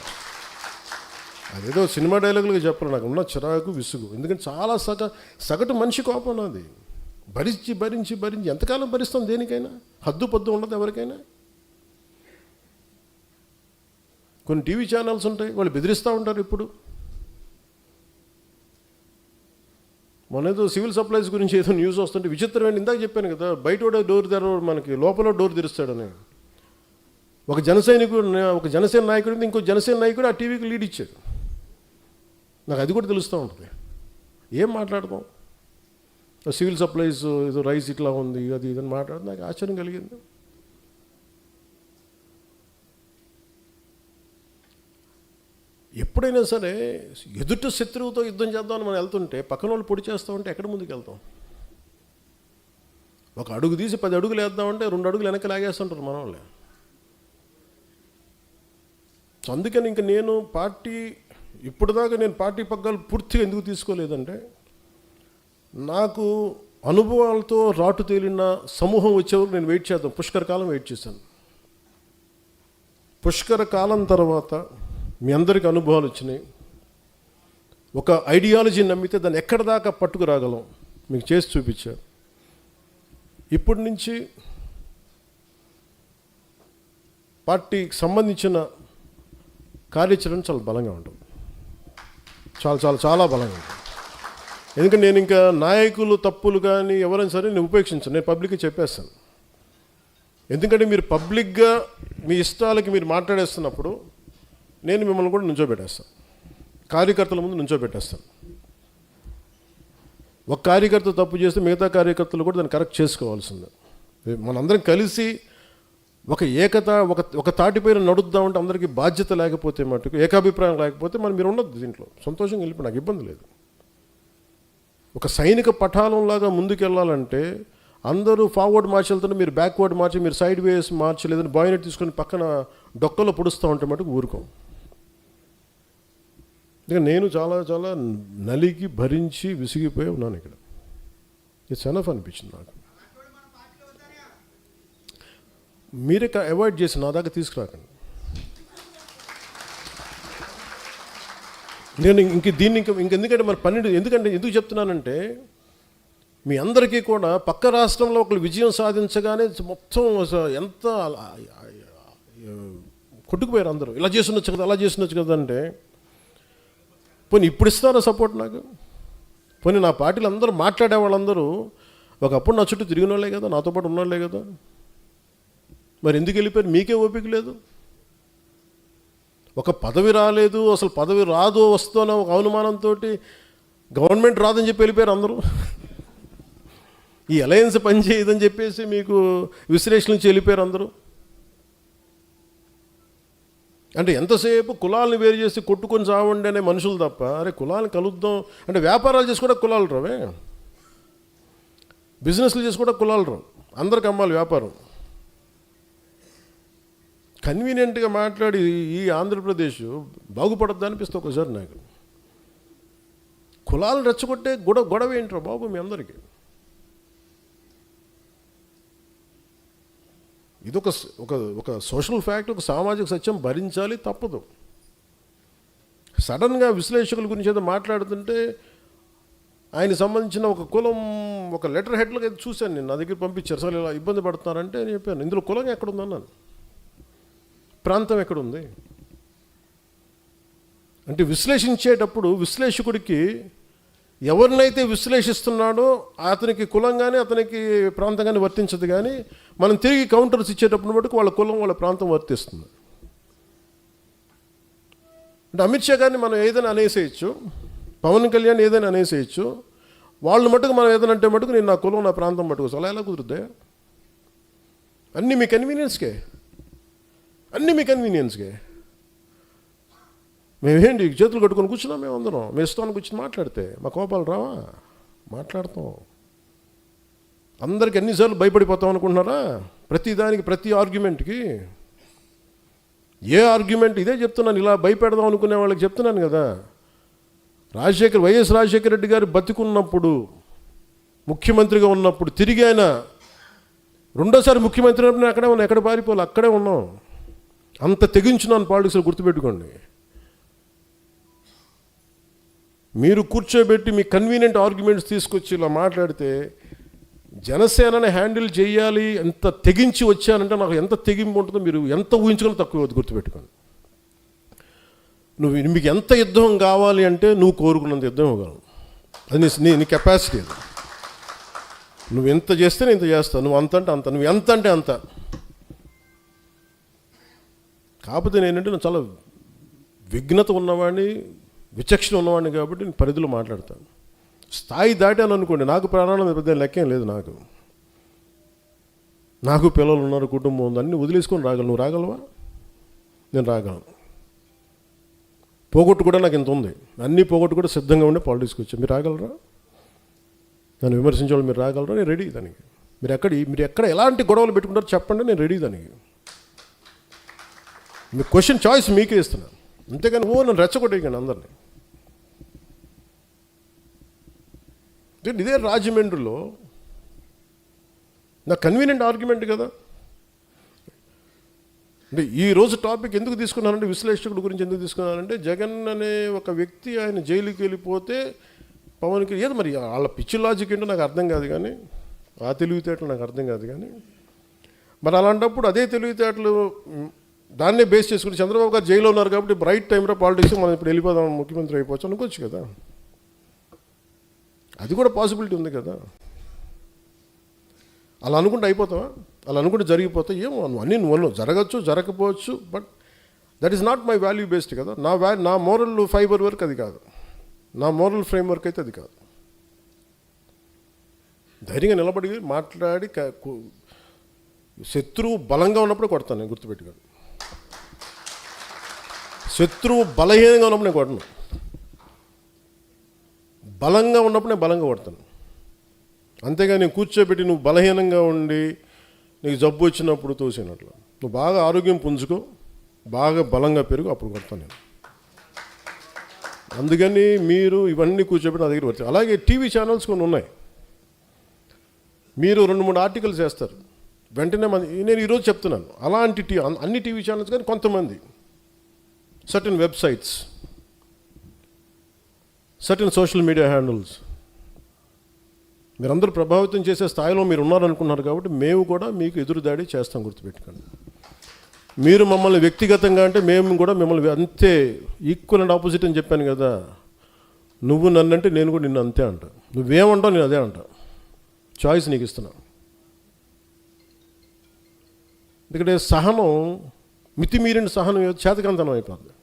అదేదో సినిమా డైలాగులుగా చెప్పాలి. నాకు ఉన్న చిరాకు, విసుగు. ఎందుకంటే చాలా సగటు మనిషి కోపం నాది. భరించి ఎంతకాలం భరిస్తాం? దేనికైనా హద్దు పొద్దు ఉండదు ఎవరికైనా. కొన్ని టీవీ ఛానల్స్ ఉంటాయి, వాళ్ళు బెదిరిస్తూ ఉంటారు. ఇప్పుడు మొన్నేదో సివిల్ సప్లైస్ గురించి ఏదో న్యూస్ వస్తుంటే విచిత్రమైన, ఇందాక చెప్పాను కదా, బయట డోర్ తెరవడు, మనకి లోపల డోర్ తెరుస్తాడని. ఒక జనసేన నాయకుడు ఇంకో జనసేన నాయకుడు ఆ టీవీకి లీడ్ ఇచ్చాడు. నాకు అది కూడా తెలుస్తూ ఉంటుంది. ఏం మాట్లాడతాం? సివిల్ సప్లైస్ ఏదో రైస్ ఇట్లా ఉంది, అది ఇదని మాట్లాడితే నాకు ఆశ్చర్యం కలిగింది. ఎప్పుడైనా సరే ఎదుటి శత్రువుతో యుద్ధం చేద్దామని మనం వెళ్తుంటే పక్కన వాళ్ళు పొడి చేస్తూ ఉంటే ఎక్కడ ముందుకు వెళ్తాం? ఒక అడుగు తీసి 10 అడుగులు వేద్దామంటే 2 అడుగులు వెనక్కి లాగేస్తుంటారు మన వాళ్ళే. సో అందుకని ఇంక నేను ఇప్పటిదాకా నేను పార్టీ పగ్గాలు పూర్తిగా ఎందుకు తీసుకోలేదంటే, నాకు అనుభవాలతో రాటు తేలిన సమూహం వచ్చేవరకు నేను వెయిట్ చేద్దాం. పుష్కర కాలం వెయిట్ చేశాను. పుష్కర కాలం తర్వాత మీ అందరికీ అనుభవాలు వచ్చినాయి. ఒక ఐడియాలజీ నమ్మితే దాన్ని ఎక్కడి దాకా పట్టుకురాగలం మీకు చేసి చూపించారు. ఇప్పటి నుంచి పార్టీకి సంబంధించిన కార్యాచరణ చాలా బలంగా ఉంటుంది. చాలా బలంగా ఉంటుంది. ఎందుకంటే నేను ఇంకా నాయకులు తప్పులు కానీ ఎవరైనా సరే నేను ఉపేక్షించాను. నేను పబ్లిక్గా చెప్పేస్తాను. ఎందుకంటే మీరు పబ్లిక్గా మీ ఇష్టాలకి మీరు మాట్లాడేస్తున్నప్పుడు నేను మిమ్మల్ని కూడా నుంచోబెట్టేస్తాను, కార్యకర్తల ముందు నుంచోబెట్టేస్తాను. ఒక కార్యకర్త తప్పు చేస్తే మిగతా కార్యకర్తలు కూడా దాన్ని కరెక్ట్ చేసుకోవాల్సిందే. మనందరం కలిసి ఒక తాటిపైన నడుద్దామంటే అందరికీ బాధ్యత లేకపోతే, మటుకు ఏకాభిప్రాయం లేకపోతే మీరు ఉండొద్దు దీంట్లో. సంతోషంగా వెళ్ళిపోయి నాకు ఇబ్బంది లేదు. ఒక సైనిక పఠాలంలాగా ముందుకెళ్ళాలంటే అందరూ ఫార్వర్డ్ మార్చి వెళ్తుంటే మీరు బ్యాక్వర్డ్ మార్చి, మీరు సైడ్ వేస్ మార్చి, లేదని బాయినెట్ తీసుకొని పక్కన డొక్కలో పొడుస్తూ ఉంటే మటుకు ఊరుకోం. నేను చాలా నలిగి భరించి విసిగిపోయి ఉన్నాను. ఇక్కడ ఇట్స్ ఎనఫ్ అనిపించింది నాకు. మీరే అవాయిడ్ చేసి నా దాకా తీసుకురాకండి. నేను ఎందుకంటే మన 12 ఎందుకు చెప్తున్నానంటే, మీ అందరికీ కూడా పక్క రాష్ట్రంలో ఒకరు విజయం సాధించగానే మొత్తం ఎంత కొట్టుకుపోయారు అందరూ. ఇలా చేస్తుండొచ్చు కదా, అలా చేస్తుండొచ్చు కదా అంటే, పోనీ ఇప్పుడు ఇస్తారా సపోర్ట్ నాకు? పోనీ నా పార్టీలు అందరూ మాట్లాడే వాళ్ళందరూ ఒకప్పుడు నా చుట్టూ తిరిగిన వాళ్ళే కదా, నాతో పాటు ఉన్నవాళ్ళే కదా, మరి ఎందుకు వెళ్ళిపోయారు? మీకే ఓపిక లేదు. ఒక పదవి రాలేదు, అసలు పదవి రాదు వస్తుందో ఒక అనుమానంతో గవర్నమెంట్ రాదని చెప్పి వెళ్ళిపోయారు అందరూ. ఈ అలయన్స్ పనిచేయదని చెప్పేసి మీకు విశ్లేషణ నుంచి వెళ్ళిపోయారు అందరూ. అంటే ఎంతసేపు కులాలను వేరు చేసి కొట్టుకొని చావండి అనే మనుషులు తప్ప, అరే కులాలను కలుద్దాం అంటే వ్యాపారాలు చేసి కూడా కులాలు రావే, బిజినెస్లు చేసి కూడా కులాలు రావు, అందరికి అమ్మాలి వ్యాపారం. కన్వీనియంట్గా మాట్లాడి ఈ ఆంధ్రప్రదేశ్ బాగుపడద్దు అనిపిస్తుంది ఒకసారి నాకు. కులాలను రెచ్చగొట్టే గొడవ ఏంట్రా బాబు మీ అందరికీ? ఇది ఒక సోషల్ ఫ్యాక్ట్, ఒక సామాజిక సత్యం, భరించాలి, తప్పదు. సడన్గా విశ్లేషకుల గురించి ఏదో మాట్లాడుతుంటే ఆయనకు సంబంధించిన ఒక కులం ఒక లెటర్ హెడ్లకు అయితే చూశాను నేను, నా దగ్గర పంపించారు. అసలు ఇలా ఇబ్బంది పడుతున్నారంటే నేను చెప్పాను, ఇందులో కులం ఎక్కడుందన్నాను, ప్రాంతం ఎక్కడుంది అంటే విశ్లేషించేటప్పుడు విశ్లేషకుడికి ఎవరినైతే విశ్లేషిస్తున్నాడో అతనికి కులం కానీ అతనికి ప్రాంతం కానీ వర్తించదు. కానీ మనం తిరిగి కౌంటర్స్ ఇచ్చేటప్పుడు మటుకు వాళ్ళ కులం వాళ్ళ ప్రాంతం వర్తిస్తుంది. అంటే అమిత్ షా గారిని మనం ఏదైనా అనేసేయచ్చు, పవన్ కళ్యాణ్ ఏదైనా అనేసేయచ్చు, వాళ్ళు మటుకు మనం ఏదైనా అంటే మటుకు నేను నా కులం నా ప్రాంతం మటుకు అలా ఎలా కుదురుద్దా? అన్నీ మీ కన్వీనియన్స్కే, అన్నీ మీ కన్వీనియన్స్కే. మేమేంటి చేతులు కట్టుకొని కూర్చున్నాం, మేము అందరం మేము ఇస్తాను కూర్చొని మాట్లాడితే మా కోపాలు రావా? మాట్లాడతాం. అందరికి ఎన్నిసార్లు భయపడిపోతాం అనుకుంటున్నారా? ప్రతిదానికి ప్రతి ఆర్గ్యుమెంట్కి ఏ ఆర్గ్యుమెంట్ ఇదే చెప్తున్నాను, ఇలా భయపెడదాం అనుకునే వాళ్ళకి చెప్తున్నాను కదా. వైఎస్ రాజశేఖర రెడ్డి గారు బతికున్నప్పుడు ముఖ్యమంత్రిగా ఉన్నప్పుడు తిరిగి ఆయన రెండోసారి ముఖ్యమంత్రి అయినప్పుడు అక్కడే ఉన్నాం, ఎక్కడ పారిపోవాలి అక్కడే ఉన్నాం. అంత తెగించున్నాను పాలిటిక్స్లో, గుర్తుపెట్టుకోండి. మీరు కూర్చోబెట్టి మీ కన్వీనియంట్ ఆర్గ్యుమెంట్స్ తీసుకొచ్చి ఇలా మాట్లాడితే జనసేనని హ్యాండిల్ చేయాలి ఎంత తెగించి వచ్చానంటే నాకు ఎంత తెగింపు ఉంటుందో మీరు ఎంత ఊహించుకుని తక్కువ, గుర్తుపెట్టుకోండి. మీకు ఎంత యుద్ధం కావాలి అంటే నువ్వు కోరుకున్నంత యుద్ధం ఇవ్వగలవు, అది నీ కెపాసిటీ. అది నువ్వు ఎంత చేస్తే నేను ఇంత చేస్తాను, నువ్వు అంత అంటే అంత, నువ్వు ఎంత అంటే అంత. కాకపోతే నేనంటే నేను చాలా విఘ్నత ఉన్నవాడిని, విచక్షణ ఉన్నవాడిని కాబట్టి నేను పరిధిలో మాట్లాడతాను. స్థాయి దాటాను అనుకోండి, నాకు ప్రాణాల పెద్ద లెక్కేం లేదు. నాకు పిల్లలు ఉన్నారు, కుటుంబం ఉంది, అన్నీ వదిలేసుకొని రాగలను. నువ్వు రాగలవా? నేను రాగలను. పోగొట్టు కూడా నాకు ఇంత ఉంది, అన్నీ పోగొట్టు కూడా సిద్ధంగా ఉండే పాలిటిక్స్కి వచ్చా. మీరు రాగలరా? నన్ను విమర్శించేవాళ్ళు మీరు రాగలరా? నేను రెడీ దానికి. మీరు ఎక్కడ ఎలాంటి గొడవలు పెట్టుకుంటారో చెప్పండి, నేను రెడీ దానికి. మీ క్వశ్చన్ చాయిస్ మీకే ఇస్తున్నాను, అంతేగాని నన్ను రెచ్చగొట్టేయకండి అందరినీ. ఇదే రాజమండ్రిలో నా కన్వీనియంట్ ఆర్గ్యుమెంట్ కదా. అంటే ఈరోజు టాపిక్ ఎందుకు తీసుకున్నానంటే, విశ్లేషకుడి గురించి ఎందుకు తీసుకున్నానంటే, జగన్ అనే ఒక వ్యక్తి ఆయన జైలుకి వెళ్ళిపోతే పవన్కి ఏదో మరి వాళ్ళ పిచ్చి లాజిక్ ఏంటో నాకు అర్థం కాదు, కానీ ఆ తెలివితేటలు నాకు అర్థం కాదు. కానీ మరి అలాంటప్పుడు అదే తెలివితేటలు దాన్నే బేస్ చేసుకుని చంద్రబాబు గారు జైల్లో ఉన్నారు కాబట్టి బ్రైట్ టైంలో పాలిటిక్స్ మనం ఇప్పుడు వెళ్ళిపోదాం, ముఖ్యమంత్రి అయిపోవచ్చు అనుకోవచ్చు కదా. అది కూడా పాసిబిలిటీ ఉంది కదా. అలా అనుకుంటే అయిపోతావా? అలా అనుకుంటే జరిగిపోతాయి. ఏమో అన్నీ నువ్వు జరగచ్చు, జరగకపోవచ్చు, but that is not my value based కదా. నా మోరల్ ఫైబర్ వర్క్ అది కాదు, నా మోరల్ ఫ్రేమ్ వర్క్ అయితే అది కాదు. ధైర్యంగా నిలబడి మాట్లాడి శత్రువు బలంగా ఉన్నప్పుడు కొడతాను నేను, గుర్తుపెట్టుకోండి. శత్రువు బలహీనంగా ఉన్నప్పుడు నేను కొడను, బలంగా ఉన్నప్పుడు నేను బలంగా కొడతాను. అంతేగా నేను కూర్చోబెట్టి నువ్వు బలహీనంగా ఉండి నీకు జబ్బు వచ్చినప్పుడు తోసినట్లు, నువ్వు బాగా ఆరోగ్యం పుంజుకో, బాగా బలంగా పెరుగు, అప్పుడు కొడతాను నేను. అందుకని మీరు ఇవన్నీ కూర్చోబెట్టి నా దగ్గర వచ్చాయి. అలాగే టీవీ ఛానల్స్ కొన్ని ఉన్నాయి, మీరు 2-3 ఆర్టికల్స్ చేస్తారు, వెంటనే నేను ఈరోజు చెప్తున్నాను అలాంటి అన్ని టీవీ ఛానల్స్ కానీ కొంతమంది certain websites, certain social media handles మీరందరూ ప్రభావితం చేసే స్థాయిలో మీరు ఉన్నారనుకున్నారు కాబట్టి మేము కూడా మీకు ఎదురుదాడి చేస్తాం, గుర్తుపెట్టుకోండి. మీరు మమ్మల్ని వ్యక్తిగతంగా అంటే మేము కూడా మిమ్మల్ని అంతే ఈక్వల్ అండ్ ఆపోజిట్ అని చెప్పాను కదా. నువ్వు నన్నంటే నేను కూడా నిన్ను అంతే అంట. నువ్వేమంటావు నేను అదే అంట. చాయిస్ నీకు ఇస్తున్నా. ఎందుకంటే సహనం, మితిమీరిన సహనం చేతకంతనం అయిపోతుంది.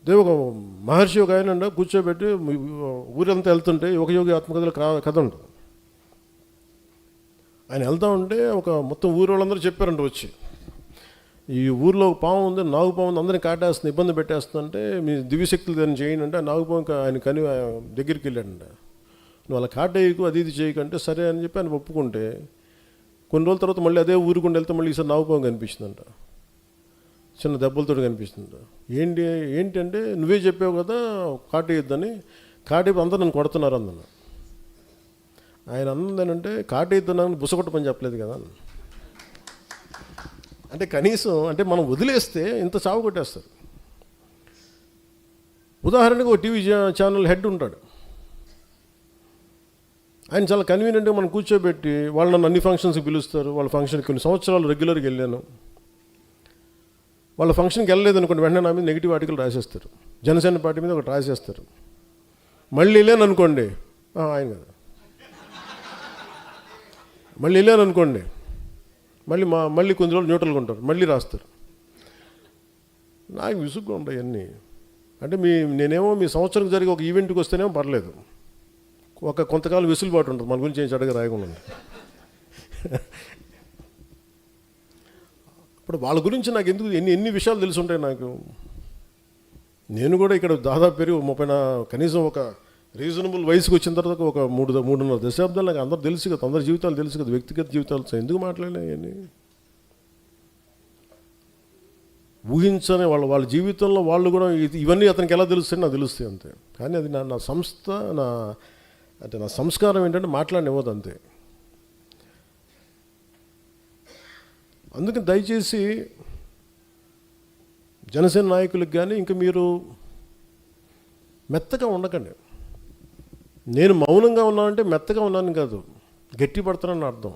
ఒక మహర్షి ఒక ఆయన కూర్చోబెట్టి ఊరంతా వెళ్తుంటే ఒక యోగి ఆత్మకథలో కథ ఉంటుంది. ఆయన వెళ్తూ ఉంటే ఒక మొత్తం ఊరు వాళ్ళందరూ చెప్పారంట వచ్చి, ఈ ఊరిలో ఒక పాము ఉంది, నాగు పాము ఉంది, అందరినీ కాటేస్తుంది, ఇబ్బంది పెట్టేస్తుందంటే మీ దివ్యశక్తులు దాన్ని చేయండి అంటే, ఆ నాగుపాము ఆయన కని దగ్గరికి వెళ్ళాడంట. నువ్వు అలా కాటేయకు, అది ఇది చేయకంటే సరే అని చెప్పి ఆయన ఒప్పుకుంటే, కొన్ని రోజుల తర్వాత మళ్ళీ అదే ఊరుకుండా వెళ్తే మళ్ళీ ఈసారి నాగుపాము కనిపిస్తుందంట, చిన్న దెబ్బలతో కనిపిస్తుందంట. ఏంటంటే నువ్వే చెప్పావు కదా కాటేయొద్దని, కాటేపు అందరూ నన్ను కొడుతున్నారు అందన్న. ఆయన అన్నదేనంటే కాటేద్దానని బుసగొట్ట పని చెప్పలేదు కదా. అంటే కనీసం అంటే మనం వదిలేస్తే ఇంత చావు కొట్టేస్తారు. ఉదాహరణకు ఒక టీవీ ఛానల్ హెడ్ ఉంటాడు, ఆయన చాలా కన్వీనియంట్గా మనం కూర్చోబెట్టి వాళ్ళు నన్ను అన్ని ఫంక్షన్స్కి పిలుస్తారు. వాళ్ళ ఫంక్షన్కి కొన్ని సంవత్సరాలు రెగ్యులర్గా వెళ్ళాను. వాళ్ళ ఫంక్షన్కి వెళ్ళలేదు అనుకోండి, వెంటనే నా మీద నెగిటివ్ ఆర్టికల్ రాసేస్తారు. జనసేన పార్టీ మీద ఒకటి రాసేస్తారు. మళ్ళీ వెళ్ళాను అనుకోండి, ఆయన కదా. మళ్ళీ వెళ్ళాను అనుకోండి, మళ్ళీ కొన్ని రోజులు న్యూట్రల్గా ఉంటారు, మళ్ళీ రాస్తారు. నాకు విసుగ్గా ఉంటాయి అన్నీ. అంటే నేనేమో మీ సంవత్సరం జరిగే ఒక ఈవెంట్కి వస్తేనేమో పర్లేదు, ఒక కొంతకాలం వెసులుబాటు ఉంటుంది, మన గురించి ఏం చెడ్డగా రాయకుండా. ఇప్పుడు వాళ్ళ గురించి నాకు ఎందుకు ఎన్ని విషయాలు తెలిసి ఉంటాయి నాకు. నేను కూడా ఇక్కడ దాదాపు పెరిగి కనీసం ఒక రీజనబుల్ వయసుకి వచ్చిన తర్వాత ఒక 3.5 దశాబ్దాలు నాకు అందరూ తెలుసు కదా, అందరి జీవితాలు తెలుసు కదా, వ్యక్తిగత జీవితాలు ఎందుకు మాట్లాడలేని ఊహించని వాళ్ళ జీవితంలో వాళ్ళు కూడా ఇవన్నీ అతనికి ఎలా తెలుస్తాయి నాకు తెలుస్తాయి అంతే. కానీ అది నా సంస్థ, నా సంస్కారం ఏంటంటే మాట్లాడనివ్వదు అంతే. అందుకని దయచేసి జనసేన నాయకులకు కానీ ఇంకా మీరు మెత్తగా ఉండకండి. నేను మౌనంగా ఉన్నానంటే మెత్తగా ఉన్నాను కాదు, గట్టి పడతానని అర్థం.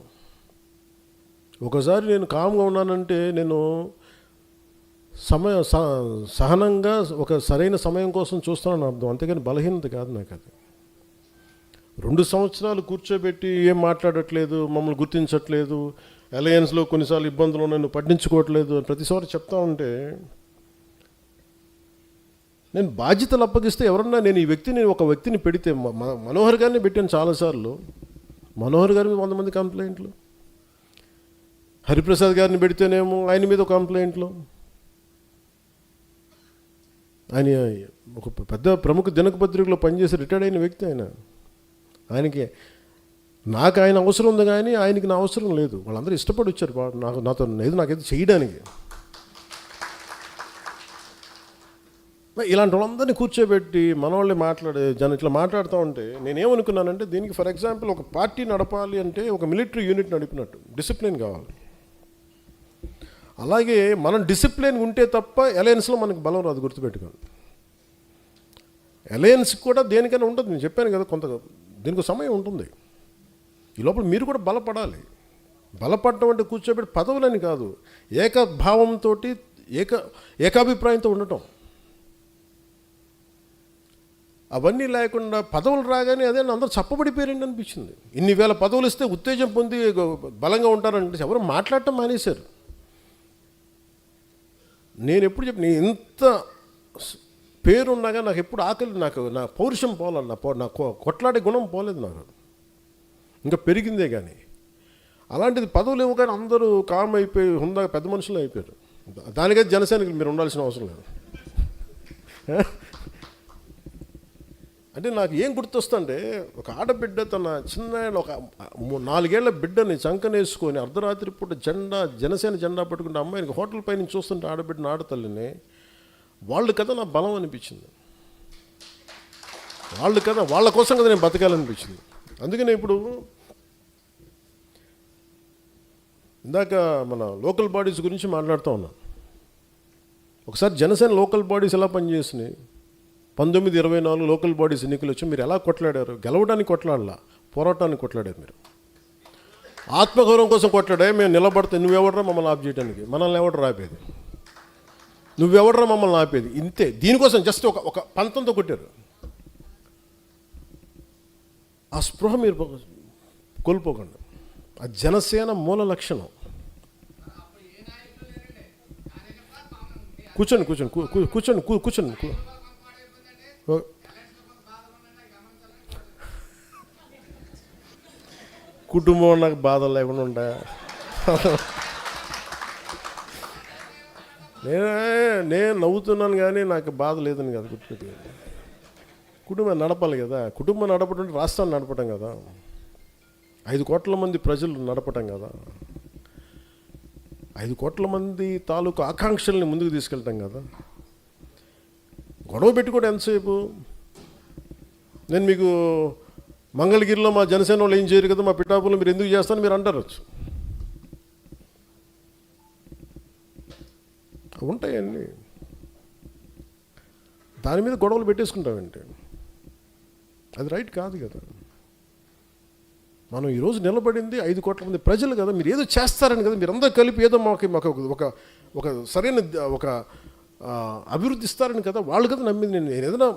ఒకసారి నేను కామ్గా ఉన్నానంటే నేను సహనంగా ఒక సరైన సమయం కోసం చూస్తానని అర్థం, అంతేగాని బలహీనత కాదు నాకు అది. 2 సంవత్సరాలు కూర్చోబెట్టి ఏం మాట్లాడట్లేదు, మమ్మల్ని గుర్తించట్లేదు, అలయన్స్లో కొన్నిసార్లు ఇబ్బందులు ఉన్నాయి, నువ్వు పట్టించుకోవట్లేదు ప్రతిసారి చెప్తా ఉంటే, నేను బాధ్యతలు అప్పగిస్తే ఎవరన్నా నేను ఒక వ్యక్తిని పెడితే మనోహర్ గారిని పెట్టాను చాలాసార్లు. మనోహర్ గారి మీద 100 మంది కంప్లైంట్లు, హరిప్రసాద్ గారిని పెడితేనేమో ఆయన మీద ఒక కంప్లైంట్లు. ఆయన ఒక పెద్ద ప్రముఖ దినపత్రికలో పనిచేసి రిటైర్డ్ అయిన వ్యక్తి ఆయనకి నాకు ఆయన అవసరం ఉంది కానీ ఆయనకి నా అవసరం లేదు. వాళ్ళందరూ ఇష్టపడి వచ్చారు నాకైతే చేయడానికి. ఇలాంటి వాళ్ళందరినీ కూర్చోబెట్టి మనవాళ్ళే ఇట్లా మాట్లాడుతూ ఉంటే నేనేమనుకున్నానంటే, దీనికి ఫర్ ఎగ్జాంపుల్ ఒక పార్టీ నడపాలి అంటే ఒక మిలిటరీ యూనిట్ నడిపినట్టు డిసిప్లిన్ కావాలి. అలాగే మనం డిసిప్లిన్ ఉంటే తప్ప అలయన్స్లో మనకు బలం రాదు, గుర్తుపెట్టుకోండి. అలయన్స్ కూడా దేనికైనా ఉంటుంది, నేను చెప్పాను కదా, దీనికి సమయం ఉంటుంది. ఈ లోపల మీరు కూడా బలపడాలి. బలపడటం అంటే కూర్చోబెట్టి పదవులని కాదు, ఏకభావంతో ఏకాభిప్రాయంతో ఉండటం. అవన్నీ లేకుండా పదవులు రాగానే అదే అందరూ చప్పబడిపోయారండి అనిపించింది. ఇన్ని వేల పదవులు ఇస్తే ఉత్తేజం పొంది బలంగా ఉంటారంటే ఎవరు మాట్లాడటం మానేశారు. నేను ఎప్పుడు చెప్పిన ఇంత పేరున్నాగా నాకు ఎప్పుడు ఆకలి, నా పౌరుషం పోలే, నా కొట్లాడే గుణం పోలేదు నాకు, ఇంకా పెరిగిందే. కానీ అలాంటిది పదవులు ఇవ్వగానే అందరూ కామ్ అయిపోయి హుందాగా పెద్ద మనుషులు అయిపోయారు. దానికైతే జనసేనకి మీరు ఉండాల్సిన అవసరం లేదు. అంటే నాకు ఏం గుర్తొస్తుంటే, ఒక ఆడబిడ్డ తన చిన్న ఒక 4 ఏళ్ల బిడ్డని చంకనేసుకొని అర్ధరాత్రి పూట జనసేన జెండా పట్టుకుంటే అమ్మాయికి హోటల్ పై నుంచి చూస్తుంటే ఆడబిడ్డని, ఆడతల్లిని, వాళ్ళు కదా నా బలం అనిపించింది. వాళ్ళ కోసం కదా నేను బతకాలనిపించింది. అందుకనే ఇప్పుడు ఇందాక మన లోకల్ బాడీస్ గురించి మాట్లాడుతూ ఉన్నాను. ఒకసారి జనసేన లోకల్ బాడీస్ ఎలా పనిచేసినాయి, 1924 లోకల్ బాడీస్ ఎన్నికలు వచ్చి మీరు ఎలా కొట్లాడారు? గెలవడానికి కొట్లాడలా, పోరాటానికి కొట్లాడారు. మీరు ఆత్మగౌరవం కోసం కొట్లాడే. మేము నిలబడితే నువ్వెవడరా మమ్మల్ని ఆప్ చేయడానికి? మనల్ని ఎవడరా ఆపేది? నువ్వెవడరా మమ్మల్ని ఆపేది? ఇంతే. దీనికోసం జస్ట్ ఒక పంతంతో కొట్టారు. ఆ స్పృహ మీరు కోల్పోకండి. ఆ జనసేన మూల లక్షణం. కూర్చోండి కూర్చోండి కూర్చోండి కూర్చోండి. కుటుంబం నాకు బాధలు లేకుండా ఉంటాయా? నేను నవ్వుతున్నాను కానీ నాకు బాధ లేదని కదా గుర్తుపెట్టి. కుటుంబం నడపాలి కదా. కుటుంబం నడపడం రాష్ట్రాన్ని నడపటం కదా. 5 కోట్ల మంది ప్రజలు నడపటం కదా. 5 కోట్ల మంది తాలూకు ఆకాంక్షల్ని ముందుకు తీసుకెళ్తాం కదా. గొడవ పెట్టుకోవడం ఎంతసేపు? నేను మీకు మంగళగిరిలో మా జనసేన వాళ్ళు ఏం చేయరు కదా, మా పిఠాపురం మీరు ఎందుకు చేస్తారని మీరు అంటారచ్చు. ఉంటాయండి. దాని మీద గొడవలు పెట్టేసుకుంటామంటే అది రైట్ కాదు కదా. మనం ఈరోజు నిలబడింది 5 కోట్ల మంది ప్రజలు కదా. మీరు ఏదో చేస్తారని కదా. మీరు అందరూ కలిపి ఏదో మాకు ఒక సరైన ఒక అభివృద్ధి ఇస్తారని కదా వాళ్ళు కదా నమ్మింది. నేను ఏదైనా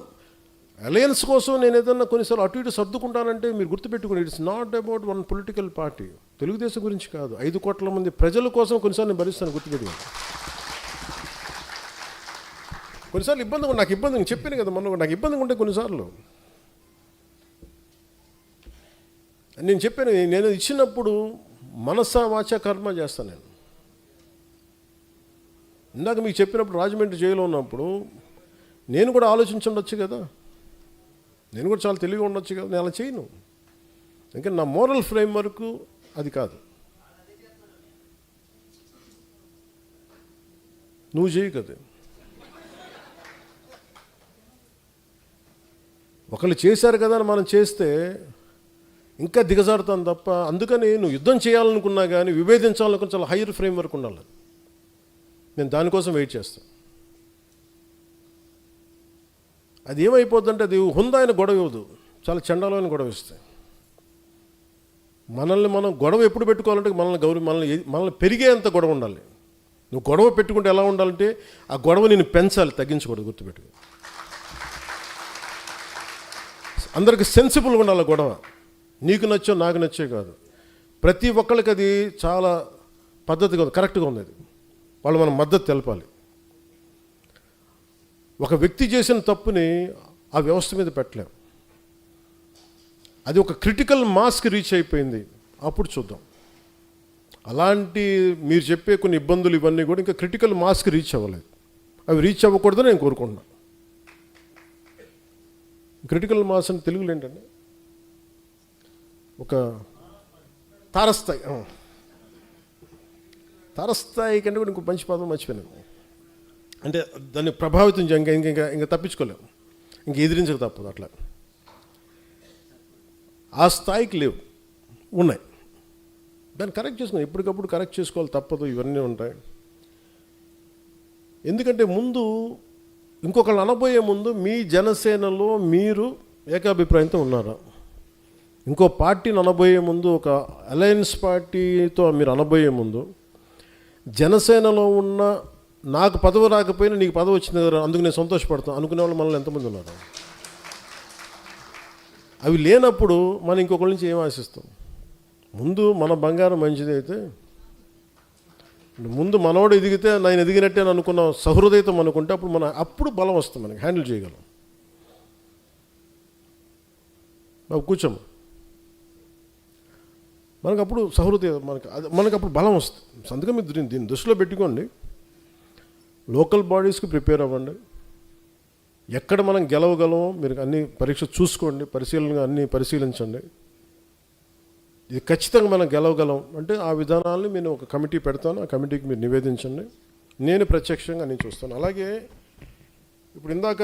అలయన్స్ కోసం నేను ఏదైనా కొన్నిసార్లు అటు ఇటు సర్దుకుంటానంటే మీరు గుర్తుపెట్టుకుని, it's not about one political party. Telugu Desam గురించి కాదు, 5 కోట్ల మంది ప్రజల కోసం కొన్నిసార్లు నేను భరిస్తాను. గుర్తుపెట్టుకుని కొన్నిసార్లు ఇబ్బంది, నాకు ఇబ్బంది నేను చెప్పాను కదా మొన్న, నాకు ఇబ్బందిగా ఉంటే కొన్నిసార్లు నేను చెప్పాను. నేను ఇచ్చినప్పుడు మనసా వాచ కర్మ చేస్తాను. నేను ఇందాక మీకు చెప్పినప్పుడు రాజమండ్రి జైల్లో ఉన్నప్పుడు నేను కూడా ఆలోచించుండొచ్చు కదా. నేను కూడా చాలా తెలివిగా ఉండొచ్చు కదా. నేను అలా చేయను. ఇంకా నా మోరల్ ఫ్రేమ్ వర్క్ అది కాదు. నువ్వు చేయి కదా. ఒకళ్ళు చేశారు కదా అని మనం చేస్తే ఇంకా దిగజారుతాను తప్ప. అందుకని నువ్వు యుద్ధం చేయాలనుకున్నా కానీ విభేదించాలనుకున్న చాలా హైయర్ ఫ్రేమ్ వర్క్ ఉండాలి. నేను దానికోసం వెయిట్ చేస్తాను. అది ఏమైపోద్దంటే అది హుందాయిన గొడవ ఇవ్వదు, చాలా చండాలమైన గొడవ ఇస్తాయి. మనల్ని మనం గొడవ ఎప్పుడు పెట్టుకోవాలంటే మనల్ని పెరిగేంత గొడవ ఉండాలి. నువ్వు గొడవ పెట్టుకుంటే ఎలా ఉండాలంటే ఆ గొడవ నేను పెంచాలి, తగ్గించకూడదు. గుర్తుపెట్టుకో. అందరికి సెన్సిబుల్గా ఉండాలి గొడవ. నీకు నచ్చో నాకు నచ్చే కాదు, ప్రతి ఒక్కరికి అది చాలా పద్ధతిగా ఉంది, కరెక్ట్గా ఉంది. అది వాళ్ళు మనం మద్దతు తెలపాలి. ఒక వ్యక్తి చేసిన తప్పుని ఆ వ్యవస్థ మీద పెట్టలేం. అది ఒక క్రిటికల్ మాస్కి రీచ్ అయిపోయింది, అప్పుడు చూద్దాం. అలాంటి మీరు చెప్పే కొన్ని ఇబ్బందులు ఇవన్నీ కూడా ఇంకా క్రిటికల్ మాస్కి రీచ్ అవ్వలేదు. అవి రీచ్ అవ్వకూడదని నేను కోరుకుంటున్నాను. క్రిటికల్ మాస్ అని తెలుగులో ఏంటంటే ఒక తారస్థాయి. తారస్థాయి కంటే కూడా ఇంకో మంచి పదం మర్చిపోయాను. అంటే దాన్ని ప్రభావితం ఇంకా తప్పించుకోలేము, ఇంక ఎదిరించక తప్పదు. అట్లా ఆ స్థాయికి లేవు, ఉన్నాయి. దాన్ని కరెక్ట్ చేసుకున్నాం, ఎప్పటికప్పుడు కరెక్ట్ చేసుకోవాలి, తప్పదు. ఇవన్నీ ఉంటాయి. ఎందుకంటే ముందు ఇంకొకళ్ళు అనబోయే ముందు మీ జనసేనలో మీరు ఏకాభిప్రాయంతో ఉన్నారా? ఇంకో పార్టీని అనబోయే ముందు, ఒక అలయన్స్ పార్టీతో మీరు అనబోయే ముందు జనసేనలో ఉన్న నాకు పదవి రాకపోయినా నీకు పదవి వచ్చింది కదా అందుకు నేను సంతోషపడతాను అనుకునే వాళ్ళు మనల్ని ఎంతమంది ఉన్నారు? అవి లేనప్పుడు మనం ఇంకొకరి నుంచి ఏం ఆశిస్తాం? ముందు మన బంగారం మంచిదైతే, ముందు మనోడు ఎదిగితే నేను ఎదిగినట్టే అని అనుకున్న సహృదయతం అనుకుంటే అప్పుడు బలం వస్తుంది, మనకి హ్యాండిల్ చేయగలం. బాబు కూర్చోము, మనకు అప్పుడు సహృదయం, మనకు అప్పుడు బలం వస్తుంది. అందుకే మీరు దీన్ని దృష్టిలో పెట్టుకోండి. లోకల్ బాడీస్కి ప్రిపేర్ అవ్వండి. ఎక్కడ మనం గెలవగలమో మీరు అన్ని పరీక్ష చూసుకోండి, అన్నీ పరిశీలించండి. ఇది ఖచ్చితంగా మనం గెలవగలం అంటే ఆ విధానాలను నేను ఒక కమిటీ పెడతాను, ఆ కమిటీకి మీరు నివేదించండి. నేను ప్రత్యక్షంగా నేను చూస్తాను. అలాగే ఇప్పుడు ఇందాక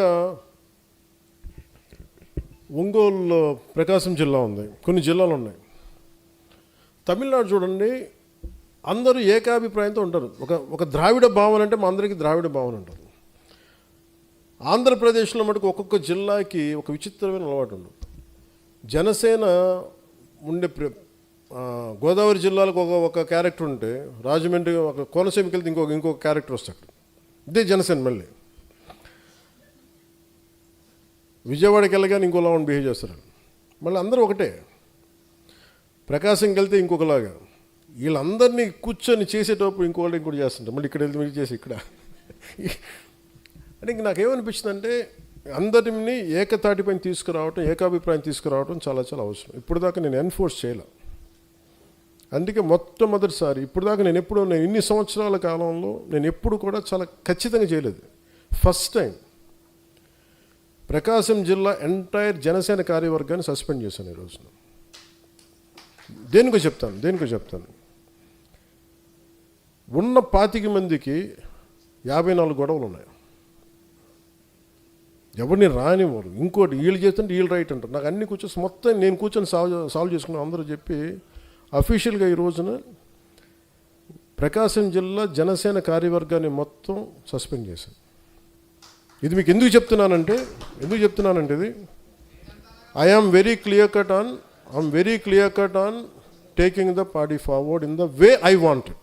ఒంగోలు ప్రకాశం జిల్లా ఉంది, కొన్ని జిల్లాలు ఉన్నాయి. తమిళనాడు చూడండి, అందరూ ఏకాభిప్రాయంతో ఉంటారు. ఒక ద్రావిడ భావన అంటే మా అందరికీ ద్రావిడ భావన ఉంటుంది. ఆంధ్రప్రదేశ్లో మటుకు ఒక్కొక్క జిల్లాకి ఒక విచిత్రమైన అలవాటు ఉండదు. జనసేన ఉండే గోదావరి జిల్లాలకు ఒక క్యారెక్టర్ ఉంటే, రాజమండ్రి ఒక కోనసీమకి వెళ్తే ఇంకొక క్యారెక్టర్ వస్తాడు. ఇదే జనసేన. మళ్ళీ విజయవాడకి వెళ్ళగానే ఇంకోలా బిహేవ్ చేస్తారు. మళ్ళీ అందరూ ఒకటే. ప్రకాశంకి వెళ్తే ఇంకొకలాగా. వీళ్ళందరినీ కూర్చొని చేసేటప్పుడు ఇంకోటి చేస్తుంటారు. మళ్ళీ ఇక్కడ వెళ్తే మీరు చేసి ఇక్కడ అంటే ఇంక నాకేమనిపించిందంటే, అందరినీ ఏకతాటిపైన తీసుకురావటం, ఏకాభిప్రాయం తీసుకురావటం చాలా చాలా అవసరం. ఇప్పుడు దాకా నేను ఎన్ఫోర్స్ చేయలే. అందుకే మొట్టమొదటిసారి ఇప్పుడు దాకా నేను ఇన్ని సంవత్సరాల కాలంలో నేను ఎప్పుడు కూడా చాలా ఖచ్చితంగా చేయలేదు. ఫస్ట్ టైం ప్రకాశం జిల్లా ఎంటైర్ జనసేన కార్యవర్గాన్ని సస్పెండ్ చేశాను ఈ రోజున. దేనికో చెప్తాను. ఉన్న 25 మందికి 54 గొడవలు ఉన్నాయి. ఎవరిని రానివ్వరు. ఇంకోటి వీళ్ళు చేస్తుంటే వీళ్ళు రైట్ అంటారు. నాకు అన్ని మొత్తం నేను కూర్చొని సాల్వ్ చేసుకున్నాను. అందరూ చెప్పి అఫీషియల్గా ఈ రోజున ప్రకాశం జిల్లా జనసేన కార్యవర్గాన్ని మొత్తం సస్పెండ్ చేశాను. ఇది మీకు ఎందుకు చెప్తున్నానంటే ఇది I'm very clear cut on taking the party forward in the way I wanted.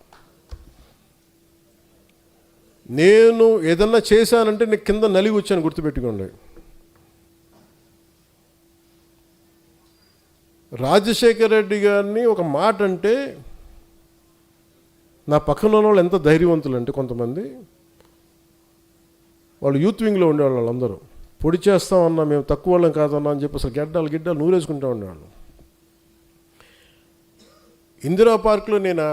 నేను ఏదన్నా చేశానంటే నేను కింద నలిగి వచ్చాను, గుర్తుపెట్టుకోండి. రాజశేఖర్ రెడ్డి గారిని ఒక మాట అంటే నా పక్కన ఉన్న వాళ్ళు ఎంత ధైర్యవంతులు అంటే, కొంతమంది వాళ్ళు యూత్ వింగ్లో ఉండేవాళ్ళు. వాళ్ళందరూ పొడి చేస్తామన్నా, మేము తక్కువ వాళ్ళం కాదన్నా అని చెప్పి అసలు గిడ్డాలు నూరేసుకుంటూ ఉండేవాళ్ళు. ఇందిరా పార్క్లో నేను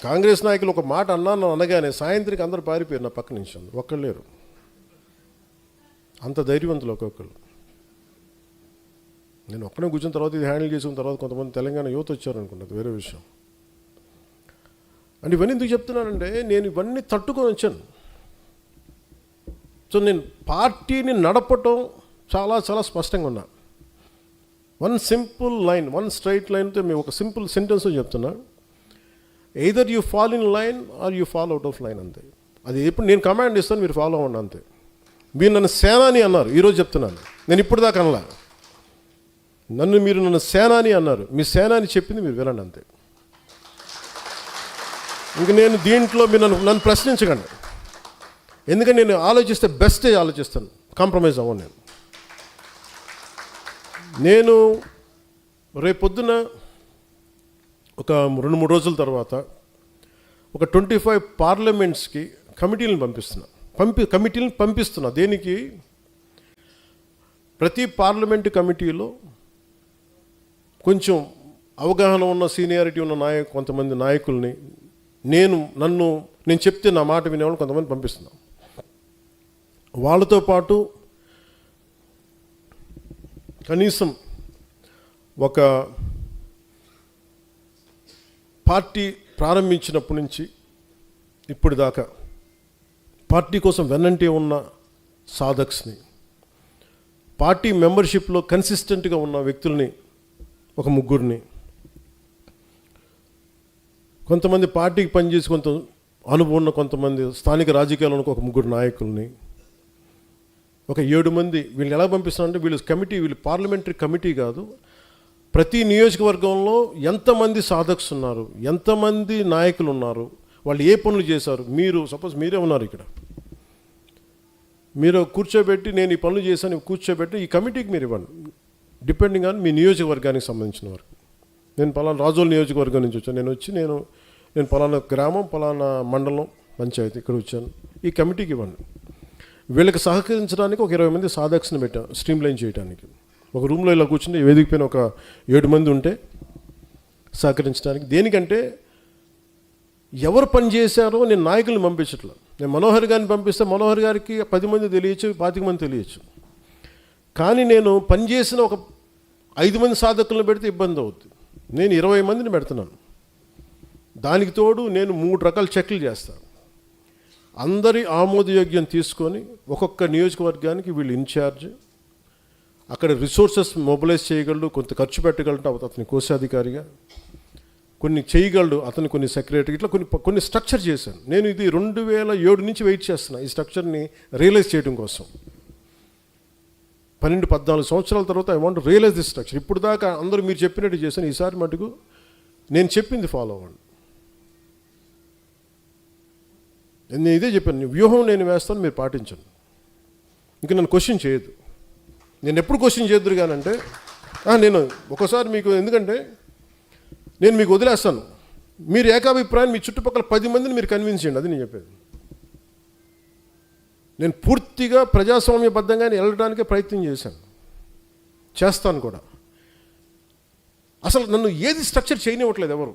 కాంగ్రెస్ నాయకులు ఒక మాట అన్నాను అనగానే సాయంత్రికి అందరూ పారిపోయారు నా పక్క నుంచి. ఒక్కళ్ళు లేరు. అంత ధైర్యవంతులు ఒక్కొక్కరు. నేను ఒక్కనే కూర్చున్న తర్వాత ఇది హ్యాండిల్ చేసుకున్న తర్వాత కొంతమంది తెలంగాణ యువత వచ్చారనుకున్నది వేరే విషయం. అంటే ఇవన్నీ ఎందుకు చెప్తున్నానంటే, నేను ఇవన్నీ తట్టుకొని వచ్చాను. సో నేను పార్టీని నడపటం చాలా చాలా స్పష్టంగా ఉన్నా. One simple line, one straight లైన్తో మేము ఒక సింపుల్ సెంటెన్స్ చెప్తున్నా. Either you fall in line or you fall out of line, అంతే. అది ఎప్పుడు నేను కమాండ్ ఇస్తాను, మీరు ఫాలో అవ్వండి, అంతే. మీరు నన్ను సేనాని అన్నారు, ఈరోజు చెప్తున్నాను. నేను ఇప్పుడు దాకా అనలా. మీరు నన్ను సేనాని అన్నారు, మీ సేనాని చెప్పింది మీరు వినండి, అంతే. ఇంక నేను దీంట్లో మీరు నన్ను ప్రశ్నించకండి. ఎందుకంటే నేను ఆలోచిస్తే బెస్టే ఆలోచిస్తాను, కాంప్రమైజ్ అవ్వను. నేను రేపొద్దున ఒక 2-3 రోజుల తర్వాత ఒక 25 పార్లమెంట్స్కి కమిటీలను పంపిస్తున్నా. దేనికి? ప్రతి పార్లమెంటు కమిటీలో కొంచెం అవగాహన ఉన్న, సీనియారిటీ ఉన్న కొంతమంది నాయకుల్ని, నేను చెప్తే నా మాట వినేవాళ్ళు కొంతమంది పంపిస్తున్నా. వాళ్ళతో పాటు కనీసం ఒక పార్టీ ప్రారంభించినప్పటి నుంచి ఇప్పుడు దాకా పార్టీ కోసం వెన్నంటే ఉన్న సాధక్స్ని, పార్టీ మెంబర్షిప్లో కన్సిస్టెంట్గా ఉన్న వ్యక్తుల్ని ఒక 3 కొంతమంది పార్టీకి పనిచేసి కొంత అనుభవం ఉన్న కొంతమంది స్థానిక రాజకీయాల్లో ఒక 3 నాయకుల్ని, ఒక 7 మంది. వీళ్ళు ఎలా పంపిస్తున్నారంటే, వీళ్ళు పార్లమెంటరీ కమిటీ కాదు, ప్రతి నియోజకవర్గంలో ఎంతమంది సాధక్స్ ఉన్నారు, ఎంతమంది నాయకులు ఉన్నారు, వాళ్ళు ఏ పనులు చేశారు. మీరు సపోజ్ మీరే ఉన్నారు ఇక్కడ, మీరు కూర్చోబెట్టి నేను ఈ పనులు చేశాను కూర్చోబెట్టి ఈ కమిటీకి మీరు ఇవ్వండి, డిపెండింగ్ ఆన్ మీ నియోజకవర్గానికి సంబంధించిన వారు. నేను పలానా రాజోల్ నియోజకవర్గం నుంచి వచ్చాను, నేను పలానా గ్రామం, పలానా మండలం, పంచాయతీ ఇక్కడ వచ్చాను, ఈ కమిటీకి ఇవ్వండి. వీళ్ళకి సహకరించడానికి ఒక 20 మంది సాధక్స్ని పెట్టాను, స్ట్రీమ్లైన్ చేయడానికి. ఒక రూమ్లో ఇలా కూర్చుంటే వేదిక పైన ఒక 7 మంది ఉంటే సహకరించడానికి. దేనికంటే ఎవరు పని చేశారో నేను నాయకుల్ని పంపించట్లేదు. నేను మనోహర్ గారిని పంపిస్తే మనోహర్ గారికి 10 మంది తెలియచ్చు, 25 మంది తెలియచ్చు. కానీ నేను పనిచేసిన ఒక 5 మంది సాధకులను పెడితే ఇబ్బంది అవుతుంది. నేను 20 మందిని పెడుతున్నాను. దానికి తోడు నేను 3 రకాల చెక్లు చేస్తాను. అందరి ఆమోదయోగ్యం తీసుకొని ఒక్కొక్క నియోజకవర్గానికి వీళ్ళు ఇన్ఛార్జ్, అక్కడ రిసోర్సెస్ మొబిలైజ్ చేయగలడు, కొంత ఖర్చు పెట్టగలడు అతని కోశాధికారిగా, కొన్ని చేయగలడు అతను, కొన్ని సెక్రటరీ, ఇట్లా కొన్ని స్ట్రక్చర్ చేశాను. నేను ఇది 2007 నుంచి వెయిట్ చేస్తున్నా ఈ స్ట్రక్చర్ని రియలైజ్ చేయడం కోసం. 12-14 సంవత్సరాల తర్వాత I want realize this structure. ఇప్పుడు దాకా అందరూ మీరు చెప్పినట్టు చేశాను, ఈసారి మటుకు నేను చెప్పింది ఫాలో అవ్వండి. నేను ఇదే చెప్పాను, వ్యూహం నేను వేస్తాను, మీరు పాటించండి. ఇంకా నన్ను క్వశ్చన్ చేయొద్దు. నేను ఎప్పుడు క్వశ్చన్ చేయొద్దు కానంటే నేను ఒకసారి మీకు, ఎందుకంటే నేను మీకు వదిలేస్తాను, మీరు ఏకాభిప్రాయం మీ చుట్టుపక్కల 10 మందిని మీరు కన్విన్స్ చేయండి. అది నేను చెప్పేది. నేను పూర్తిగా ప్రజాస్వామ్యబద్ధంగానే వెళ్ళడానికే ప్రయత్నం చేస్తాను కూడా. అసలు నన్ను ఏది స్ట్రక్చర్ చేయనివ్వట్లేదు ఎవరు.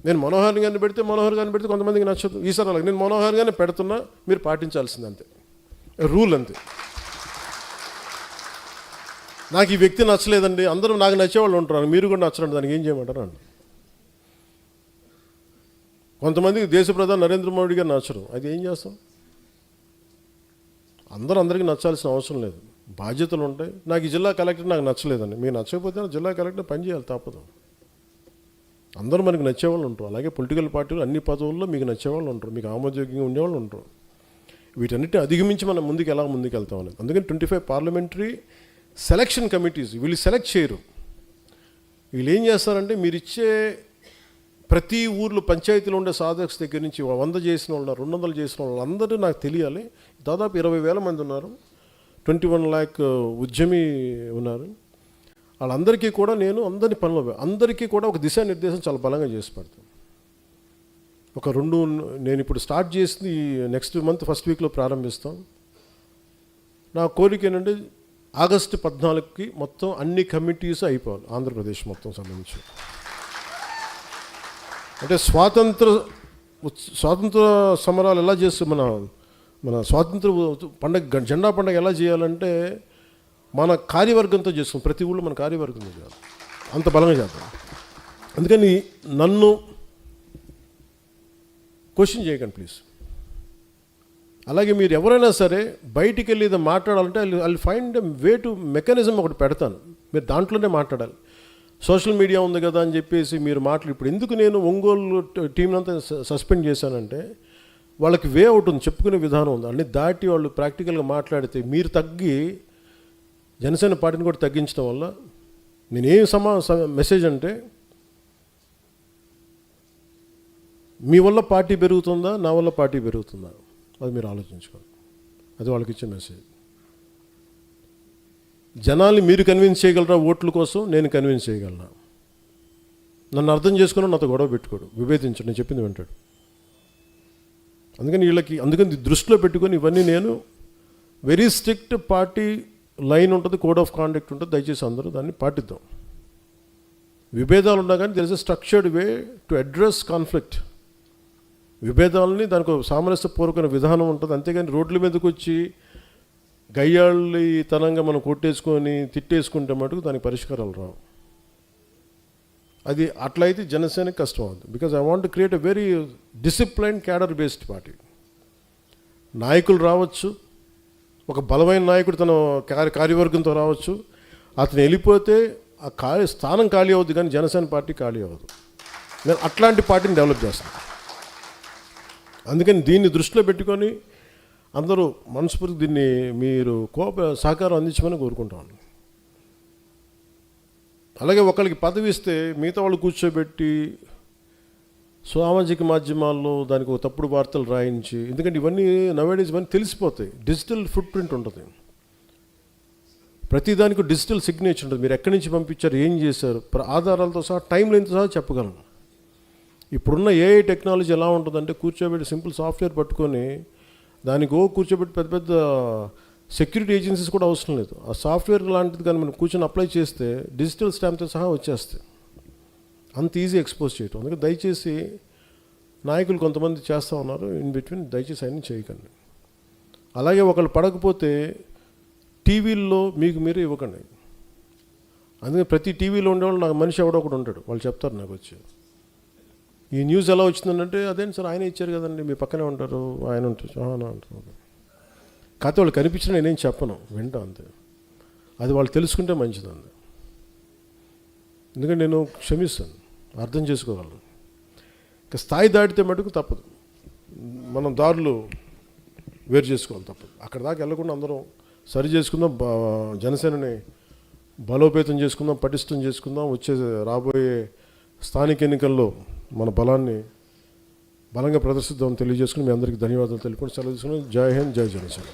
నేను మనోహర్ గారిని పెడితే కొంతమందికి నచ్చదు. ఈసారి అలాగే నేను మనోహర్ గారిని పెడుతున్నా, మీరు పాటించాల్సింది అంతే, రూల్ అంతే. నాకు ఈ వ్యక్తి నచ్చలేదండి, అందరూ నాకు నచ్చేవాళ్ళు ఉంటారు, మీరు కూడా నచ్చరండి, దానికి ఏం చేయమంటారు అండి. కొంతమందికి దేశ ప్రధాని నరేంద్ర మోడీ గారు నచ్చరు, అది ఏం చేస్తాం? అందరికీ నచ్చాల్సిన అవసరం లేదు, బాధ్యతలు ఉంటాయి. నాకు ఈ జిల్లా కలెక్టర్ నాకు నచ్చలేదండి, మీకు నచ్చకపోతే జిల్లా కలెక్టర్ పని చేయాలి, తప్పదు. అందరూ మనకు నచ్చేవాళ్ళు ఉంటారు. అలాగే పొలిటికల్ పార్టీలు అన్ని పదవుల్లో మీకు నచ్చేవాళ్ళు ఉంటారు, మీకు ఆమోదయోగ్యంగా ఉండేవాళ్ళు ఉంటారు. వీటన్నిటిని అధిగమించి మనం ఎలా ముందుకు వెళ్తాం అనేది. అందుకని 25 పార్లమెంటరీ సెలక్షన్ కమిటీస్ వీళ్ళు సెలెక్ట్ చేయరు. వీళ్ళు ఏం చేస్తారంటే, మీరు ఇచ్చే ప్రతి ఊర్లో పంచాయతీలో ఉండే సాధక్స్ దగ్గర నుంచి 100 చేసిన వాళ్ళు, 200 చేసిన వాళ్ళు అందరూ నాకు తెలియాలి. దాదాపు 20,000 మంది ఉన్నారు, 21 lakh ఉద్యమి ఉన్నారు. వాళ్ళందరికీ కూడా నేను అందరికీ కూడా ఒక దిశానిర్దేశం చాలా బలంగా చేసి పెడతాను. నేను ఇప్పుడు స్టార్ట్ చేసింది నెక్స్ట్ మంత్ ఫస్ట్ వీక్లో ప్రారంభిస్తాం. నా కోరిక ఏంటంటే ఆగస్టు 14కి మొత్తం అన్ని కమిటీస్ అయిపోవాలి, ఆంధ్రప్రదేశ్ మొత్తం సంబంధించి. అంటే స్వాతంత్ర సమరాలు ఎలా చేస్తూ మన స్వాతంత్ర పండగ జెండా పండుగ ఎలా చేయాలంటే మన కార్యవర్గంతో చేస్తాం. ప్రతి ఊళ్ళో మన కార్యవర్గంతో చేయాలి, అంత బలంగా చేద్దాం. అందుకని నన్ను క్వశ్చన్ చేయకండి ప్లీజ్. అలాగే మీరు ఎవరైనా సరే బయటికి వెళ్ళి ఇది మాట్లాడాలంటే I find way to mechanism ఒకటి పెడతాను, మీరు దాంట్లోనే మాట్లాడాలి. సోషల్ మీడియా ఉంది కదా అని చెప్పేసి మీరు ఇప్పుడు ఎందుకు నేను ఒంగోలు టీంని అంతా సస్పెండ్ చేశానంటే, వాళ్ళకి వే అవుట్ ఉంది, చెప్పుకునే విధానం ఉంది. అన్ని దాటి వాళ్ళు ప్రాక్టికల్గా మాట్లాడితే మీరు తగ్గి జనసేన పార్టీని కూడా తగ్గించడం వల్ల నేనేం మెసేజ్ అంటే, మీ వల్ల పార్టీ పెరుగుతుందా, నా వల్ల పార్టీ పెరుగుతుందా, అది మీరు ఆలోచించుకోండి. అది వాళ్ళకి ఇచ్చే మెసేజ్. జనాల్ని మీరు కన్విన్స్ చేయగలరా ఓట్ల కోసం? నేను కన్విన్స్ చేయగలనా? నన్ను అర్థం చేసుకుని నాతో గొడవ పెట్టుకోడు, విభేదించడు, నేను చెప్పింది వింటాడు. అందుకని దృష్టిలో పెట్టుకొని ఇవన్నీ నేను వెరీ స్ట్రిక్ట్ పార్టీ లైన్ ఉంటుంది, కోడ్ ఆఫ్ కాండక్ట్ ఉంటుంది. దయచేసి అందరూ దాన్ని పాటిద్దాం. విభేదాలు ఉన్నా కానీ there is a structured way to address conflict. విభేదాలని దానికి సామరస్యపూర్వకమైన విధానం ఉంటుంది. అంతేగాని రోడ్ల మీదకి వచ్చి గయ్యాళ్ళితనంగా మనం కొట్టేసుకొని తిట్టేసుకుంటే మటుకు దానికి పరిష్కారాలు రావు. అది అట్లయితే జనసేనకి కష్టం అవుతుంది. Because I want to create a very discipline cadre based party. నాయకులు రావచ్చు, ఒక బలమైన నాయకుడు తన కార్యవర్గంతో రావచ్చు, అతను వెళ్ళిపోతే ఆ స్థానం ఖాళీ అవుద్ది, కానీ జనసేన పార్టీ ఖాళీ అవ్వదు. నేను అట్లాంటి పార్టీని డెవలప్ చేస్తాను. అందుకని దీన్ని దృష్టిలో పెట్టుకొని అందరూ మనస్ఫూర్తి దీన్ని మీరు సహకారం అందించమని కోరుకుంటాను. అలాగే ఒకరికి పదవి ఇస్తే మిగతా వాళ్ళు కూర్చోబెట్టి సామాజిక మాధ్యమాల్లో దానికి ఒక తప్పుడు వార్తలు రాయించి, ఎందుకంటే ఇవన్నీ నవేడేస్ ఇవన్నీ తెలిసిపోతాయి. డిజిటల్ ఫుట్ ప్రింట్ ఉంటుంది, ప్రతిదానికి డిజిటల్ సిగ్నేచర్ ఉంటుంది. మీరు ఎక్కడి నుంచి పంపించారు, ఏం చేశారు, ఆధారాలతో సహా, టైం లైన్తో సహా చెప్పగలను. ఇప్పుడున్న ఏఐ టెక్నాలజీ ఎలా ఉంటుందంటే, కూర్చోబెట్టి సింపుల్ సాఫ్ట్వేర్ పట్టుకొని దానికి కూర్చోబెట్టి పెద్ద పెద్ద సెక్యూరిటీ ఏజెన్సీస్ కూడా అవసరం లేదు. ఆ సాఫ్ట్వేర్ లాంటిది కానీ మనం కూర్చొని అప్లై చేస్తే డిజిటల్ స్టాంప్తో సహా వచ్చేస్తాయి. అంత ఈజీ ఎక్స్పోజ్ చేయటం. అందుకే దయచేసి నాయకులు కొంతమంది చేస్తూ ఉన్నారు ఇన్ బిట్వీన్, దయచేసి అన్నీ చేయకండి. అలాగే ఒకళ్ళు పడకపోతే టీవీల్లో మీకు మీరే ఇవ్వకండి. అందుకే ప్రతి టీవీలో ఉండేవాళ్ళు నాకు మనిషి ఎవడో ఒకడు ఉంటాడు, వాళ్ళు చెప్తారు నాకు వచ్చి, ఈ న్యూస్ ఎలా వచ్చిందంటే, అదేంటి సార్ ఆయన ఇచ్చారు కదండి, మీ పక్కనే ఉంటారు, ఆయన ఉంటారు, అంటారు. కాకపోతే వాళ్ళు కనిపించిన నేనేం చెప్పను, వింటాం అంతే. అది వాళ్ళు తెలుసుకుంటే మంచిదండి. ఎందుకంటే నేను క్షమిస్తాను, అర్థం చేసుకోగలను. ఇంకా స్థాయి దాటితే మటుకు తప్పదు, మనం దారులు వేరు చేసుకోవాలి, తప్పదు. అక్కడ దాకా వెళ్ళకుండా అందరం సరి చేసుకుందాం, జనసేనని బలోపేతం చేసుకుందాం, పటిష్టం చేసుకుందాం. వచ్చే రాబోయే స్థానిక ఎన్నికల్లో మన బలాన్ని బలంగా ప్రదర్శిద్దామని తెలియజేసుకుని మీ అందరికీ ధన్యవాదాలు తెలుపుకొని సెలవు తీసుకుని జై హింద్, జై జనసేన.